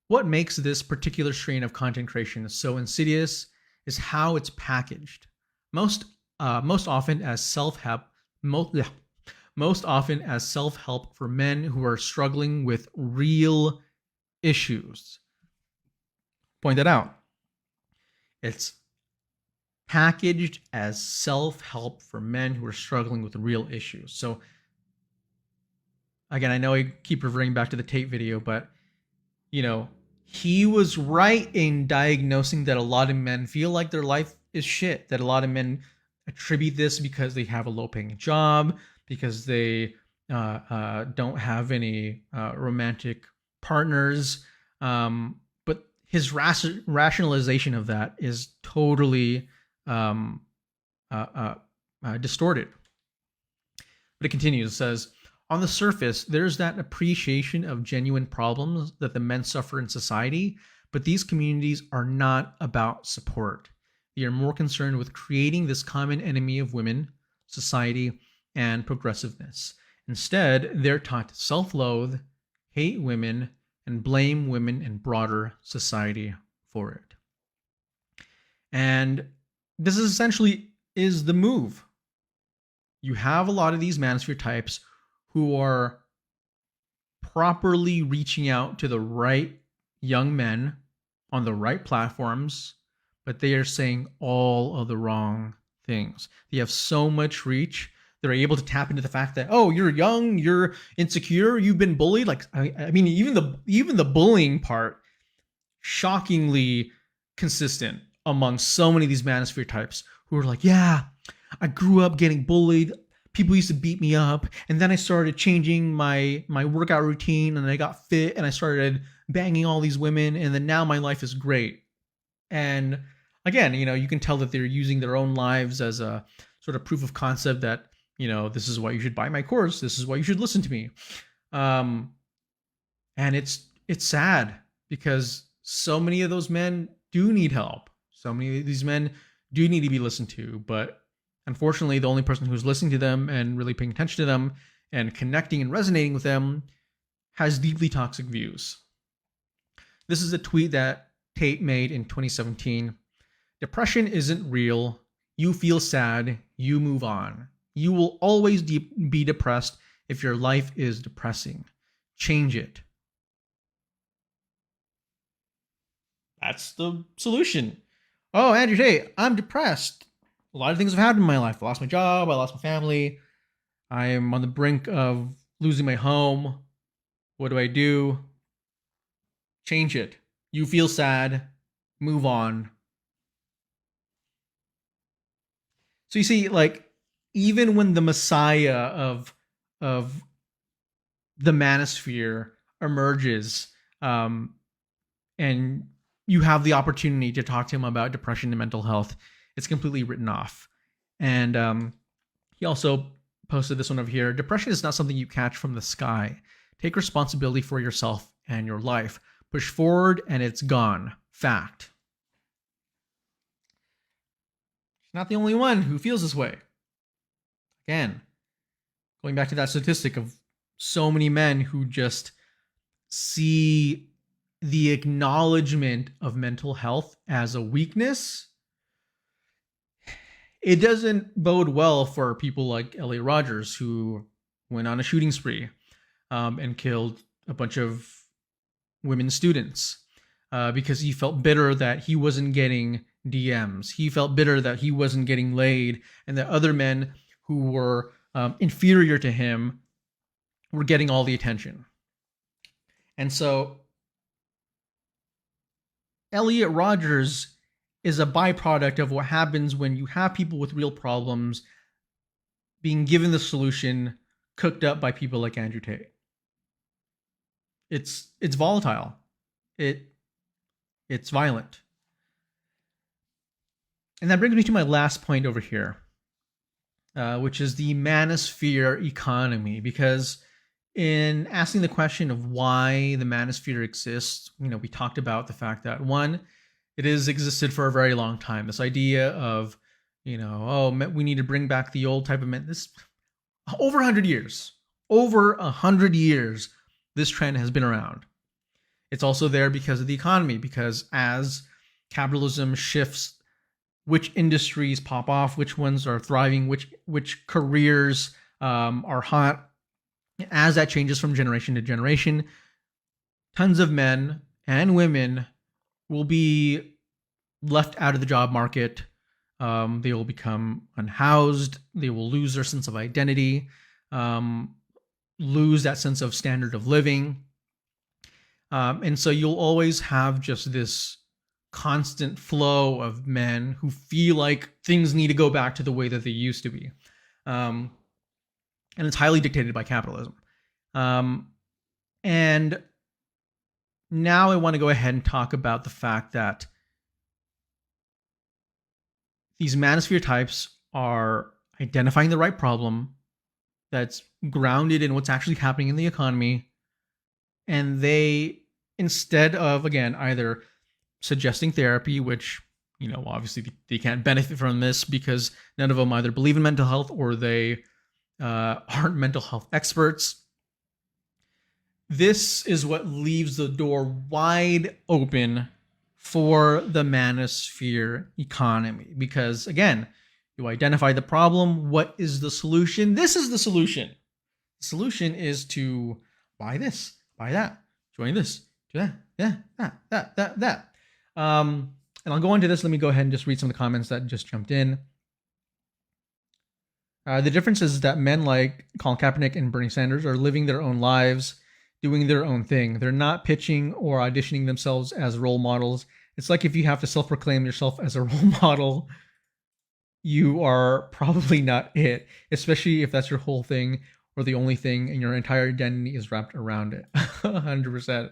what makes this particular strain of content creation so insidious is how it's packaged. Most often as self-help, most often as self-help for men who are struggling with real issues. Point that out. It's packaged as self-help for men who are struggling with real issues. So again, I know I keep reverting back to the Tate video, but he was right in diagnosing that a lot of men feel like their life is shit, that a lot of men attribute this because they have a low-paying job, because they don't have any romantic partners. But his rationalization of that is totally distorted. But it continues. It says, on the surface, there's that appreciation of genuine problems that the men suffer in society, but these communities are not about support. They are more concerned with creating this common enemy of women, society, and progressiveness. Instead, they're taught to self-loathe, hate women, and blame women and broader society for it. And this is essentially is the move. You have a lot of these manosphere types who are properly reaching out to the right young men on the right platforms, but they are saying all of the wrong things. They have so much reach. They're able to tap into the fact that, oh, you're young, you're insecure, you've been bullied. Like, I mean, even the bullying part, shockingly consistent among so many of these manosphere types who are like, yeah, I grew up getting bullied. People used to beat me up, and then I started changing my workout routine, and I got fit, and I started banging all these women, and then now my life is great. And again, you can tell that they're using their own lives as a sort of proof of concept that, this is why you should buy my course. This is why you should listen to me. And it's sad because so many of those men do need help. So many of these men do need to be listened to, but unfortunately, the only person who's listening to them and really paying attention to them and connecting and resonating with them has deeply toxic views. This is a tweet that Tate made in 2017. Depression isn't real. You feel sad. You move on. You will always be depressed if your life is depressing. Change it. That's the solution. Oh, Andrew Tate, I'm depressed. A lot of things have happened in my life. I lost my job. I lost my family. I am on the brink of losing my home. What do I do? Change it. You feel sad. Move on. So you see, like, even when the messiah of the manosphere emerges, and you have the opportunity to talk to him about depression and mental health, it's completely written off. And he also posted this one over here. Depression is not something you catch from the sky. Take responsibility for yourself and your life. Push forward and it's gone. Fact. He's not the only one who feels this way. Again, going back to that statistic of so many men who just see the acknowledgement of mental health as a weakness, it doesn't bode well for people like L.A. Rogers, who went on a shooting spree and killed a bunch of women students because he felt bitter that he wasn't getting DMs. He felt bitter that he wasn't getting laid, and that other men who were inferior to him were getting all the attention. And so Elliot Rogers is a byproduct of what happens when you have people with real problems being given the solution cooked up by people like Andrew Tate. It's volatile. It's violent. And that brings me to my last point over here, which is the manosphere economy. Because in asking the question of why the manosphere exists, we talked about the fact that, one, it has existed for a very long time. This idea of, we need to bring back the old type of men. This over 100 years. Over 100 years, this trend has been around. It's also there because of the economy, because as capitalism shifts, which industries pop off, which ones are thriving, which careers are hot, as that changes from generation to generation, tons of men and women will be left out of the job market. They will become unhoused. They will lose their sense of identity, lose that sense of standard of living. And so you'll always have just this constant flow of men who feel like things need to go back to the way that they used to be. and it's highly dictated by capitalism. And now I want to go ahead and talk about the fact that these manosphere types are identifying the right problem that's grounded in what's actually happening in the economy. And they, instead of, again, either suggesting therapy, which, you know, obviously they can't benefit from this because none of them either believe in mental health or they aren't mental health experts. This is what leaves the door wide open for the manosphere economy. Because again, you identify the problem. What is the solution? This is the solution. The solution is to buy this, buy that, join this, do that. And I'll go into this. Let me go ahead and just read some of the comments that just jumped in. The difference is that men like Colin Kaepernick and Bernie Sanders are living their own lives, doing their own thing. They're not pitching or auditioning themselves as role models. It's like if you have to self-proclaim yourself as a role model, you are probably not it, especially if that's your whole thing or the only thing and your entire identity is wrapped around it. 100%.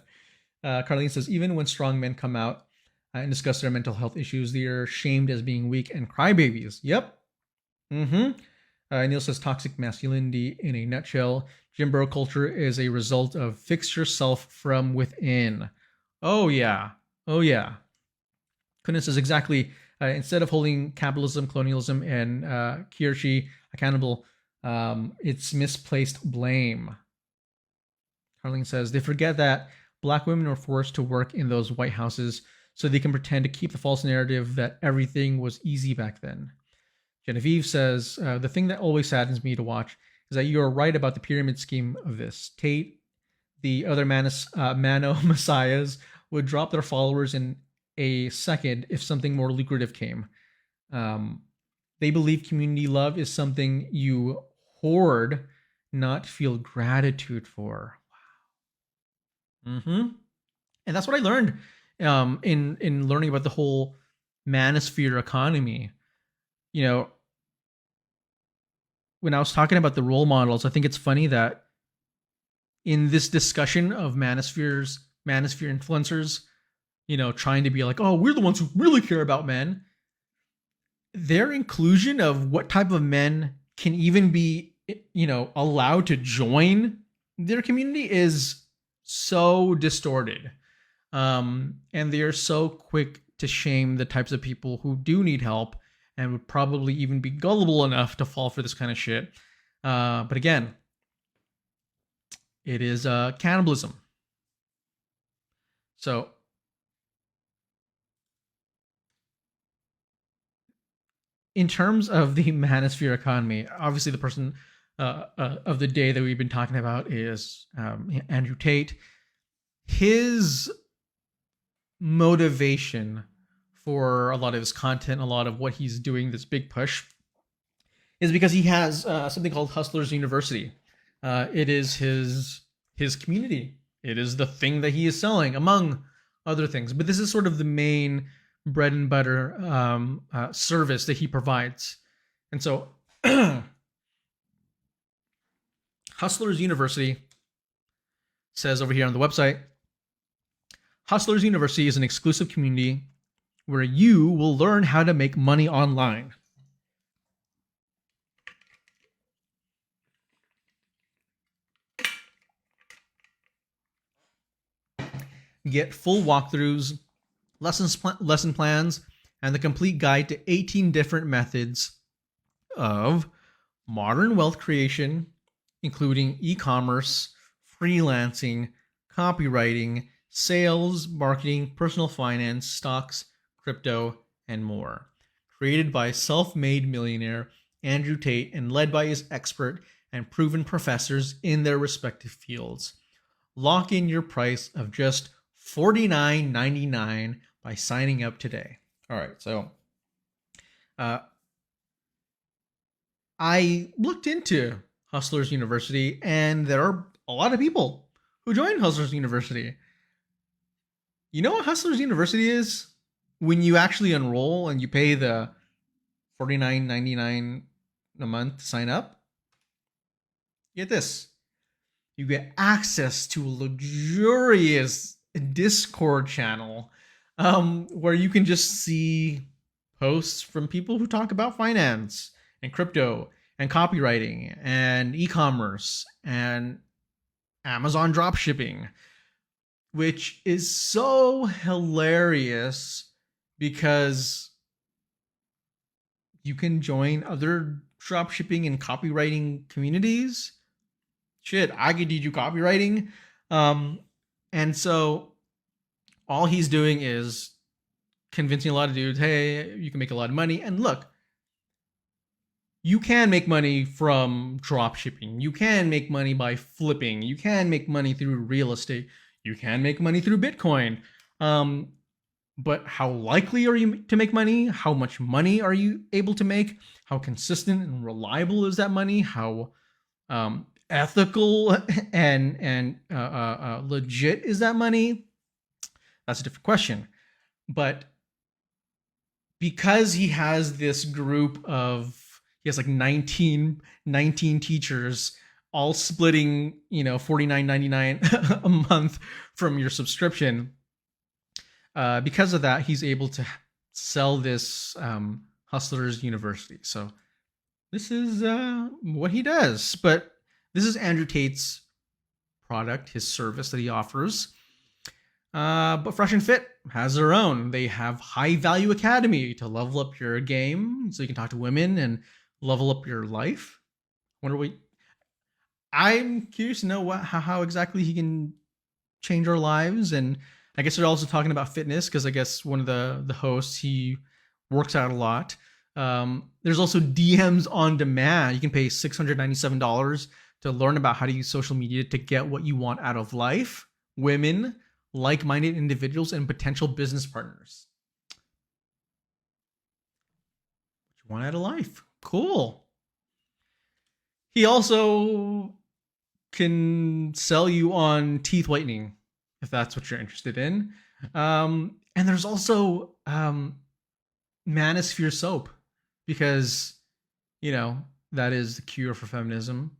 Carlene says, even when strong men come out and discuss their mental health issues, they are shamed as being weak and crybabies. Yep. Neil says, toxic masculinity in a nutshell. Gym bro culture is a result of fix yourself from within. Oh, yeah. Oh, yeah. Kunin says, exactly. Instead of holding capitalism, colonialism, and he or she accountable, it's misplaced blame. Carlene says, they forget that Black women were forced to work in those White Houses so they can pretend to keep the false narrative that everything was easy back then. Genevieve says, the thing that always saddens me to watch is that you're right about the pyramid scheme of this. Tate, the other Mano messiahs would drop their followers in a second if something more lucrative came. They believe community love is something you hoard, not feel gratitude for. Wow. And that's what I learned in learning about the whole manosphere economy. You know, when I was talking about the role models, I think it's funny that in this discussion of manosphere influencers, you know, trying to be like, oh, we're the ones who really care about men, their inclusion of what type of men can even be, you know, allowed to join their community is so distorted. And they are so quick to shame the types of people who do need help and would probably even be gullible enough to fall for this kind of shit. But again, it is cannibalism. So in terms of the manosphere economy, obviously the person of the day that we've been talking about is Andrew Tate. His motivation for a lot of his content, a lot of what he's doing, this big push, is because he has something called Hustlers University. It is his community. It is the thing that he is selling, among other things. But this is sort of the main bread and butter service that he provides. And so Hustlers University says over here on the website, Hustlers University is an exclusive community where you will learn how to make money online. Get full walkthroughs, lesson plans, and the complete guide to 18 different methods of modern wealth creation, including e-commerce, freelancing, copywriting, sales, marketing, personal finance, stocks, crypto, and more. Created by self-made millionaire Andrew Tate and led by his expert and proven professors in their respective fields. Lock in your price of just $49.99 by signing up today. All right, so I looked into Hustlers University, and there are a lot of people who join Hustlers University. You know what Hustlers University is? When you actually enroll and you pay the $49.99 a month to sign up, Get this. You get access to a luxurious Discord channel where you can just see posts from people who talk about finance and crypto and copywriting and e-commerce and Amazon dropshipping, which is so hilarious because you can join other dropshipping and copywriting communities. Shit, I could teach you copywriting. And so all he's doing is convincing a lot of dudes, hey, you can make a lot of money. And look, you can make money from dropshipping. You can make money by flipping. You can make money through real estate. You can make money through Bitcoin. But how likely are you to make money? How much money are you able to make? How consistent and reliable is that money? How ethical and legit is that money? That's a different question. But because he has this group of, he has like 19 teachers all splitting, $49.99 a month from your subscription. Because of that, he's able to sell this Hustlers University. So this is what he does. But this is Andrew Tate's product, his service that he offers. But Fresh and Fit has their own. They have High Value Academy to level up your game so you can talk to women and level up your life. I'm curious to know how exactly he can change our lives. And I guess they're also talking about fitness because I guess one of the hosts, he works out a lot. There's also DMs on demand. You can pay $697 to learn about how to use social media to get what you want out of life, women, like-minded individuals, and potential business partners. What you want out of life. Cool. He also can sell you on teeth whitening if that's what you're interested in. And there's also Manosphere soap because, that is the cure for feminism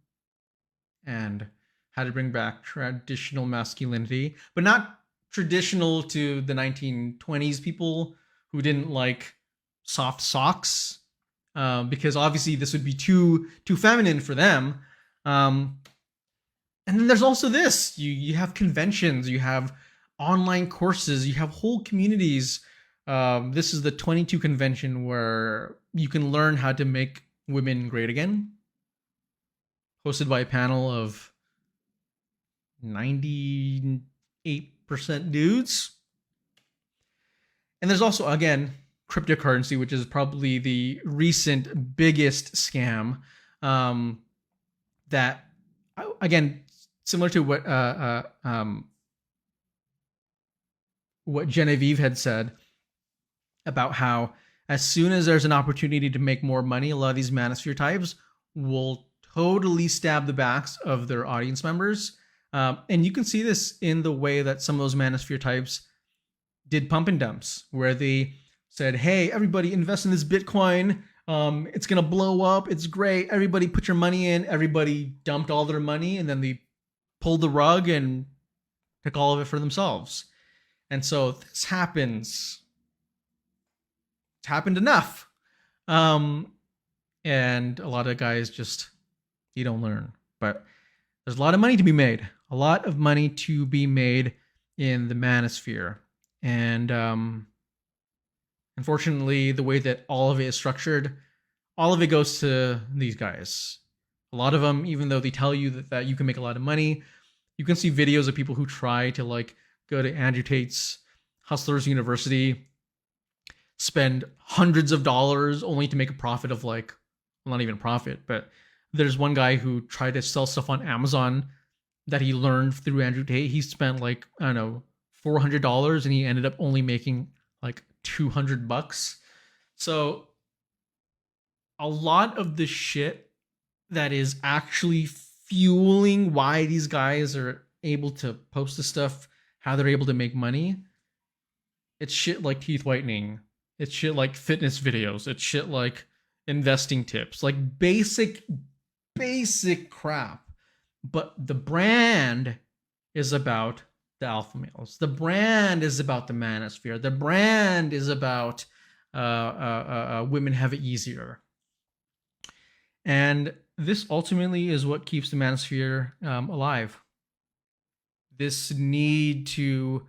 and how to bring back traditional masculinity, but not traditional to the 1920s people who didn't like soft socks, because obviously this would be too feminine for them. And then there's also this. You have conventions, you have online courses, you have whole communities. This is the 22 convention where you can learn how to make women great again, hosted by a panel of 98% dudes. And there's also, again, cryptocurrency, which is probably the recent biggest scam. That, again, similar to what Genevieve had said about how as soon as there's an opportunity to make more money, a lot of these Manosphere types will totally stab the backs of their audience members. And you can see this in the way that some of those Manosphere types did pump and dumps, where they said, hey, everybody invest in this Bitcoin. It's going to blow up. It's great. Everybody put your money in. Everybody dumped all their money, and then they pulled the rug and took all of it for themselves. And so this happens. It's happened enough. And a lot of guys just, you don't learn. But there's a lot of money to be made. A lot of money to be made in the Manosphere. And unfortunately, the way that all of it is structured, all of it goes to these guys. A lot of them, even though they tell you that you can make a lot of money, you can see videos of people who try to go to Andrew Tate's Hustlers University, spend hundreds of dollars only to make a profit of not even a profit, but there's one guy who tried to sell stuff on Amazon that he learned through Andrew Tate. He spent $400 and he ended up only making $200. So a lot of the shit that is actually fueling why these guys are able to post this stuff, how they're able to make money, it's shit like teeth whitening. It's shit like fitness videos. It's shit like investing tips, like basic crap. but the brand is about the alpha males. The brand is about the manosphere. The brand is about women have it easier. And this ultimately is what keeps the manosphere alive. This need to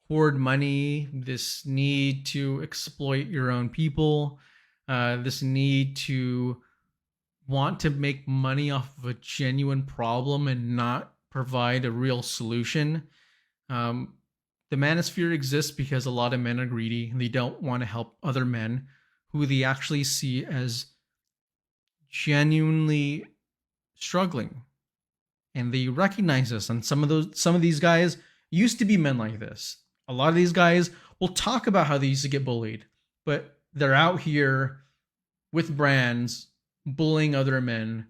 hoard money, this need to exploit your own people, this need to want to make money off of a genuine problem and not provide a real solution. The manosphere exists because a lot of men are greedy and they don't want to help other men who they actually see as genuinely struggling. And they recognize this. And some of these guys used to be men like this. A lot of these guys will talk about how they used to get bullied, but they're out here with brands bullying other men.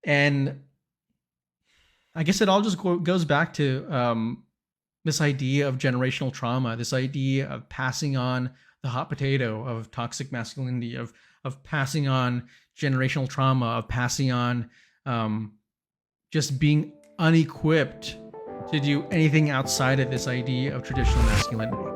And I guess it all just goes back to this idea of generational trauma, this idea of passing on the hot potato of toxic masculinity, of passing on generational trauma, of passing on just being unequipped to do anything outside of this idea of traditional masculinity.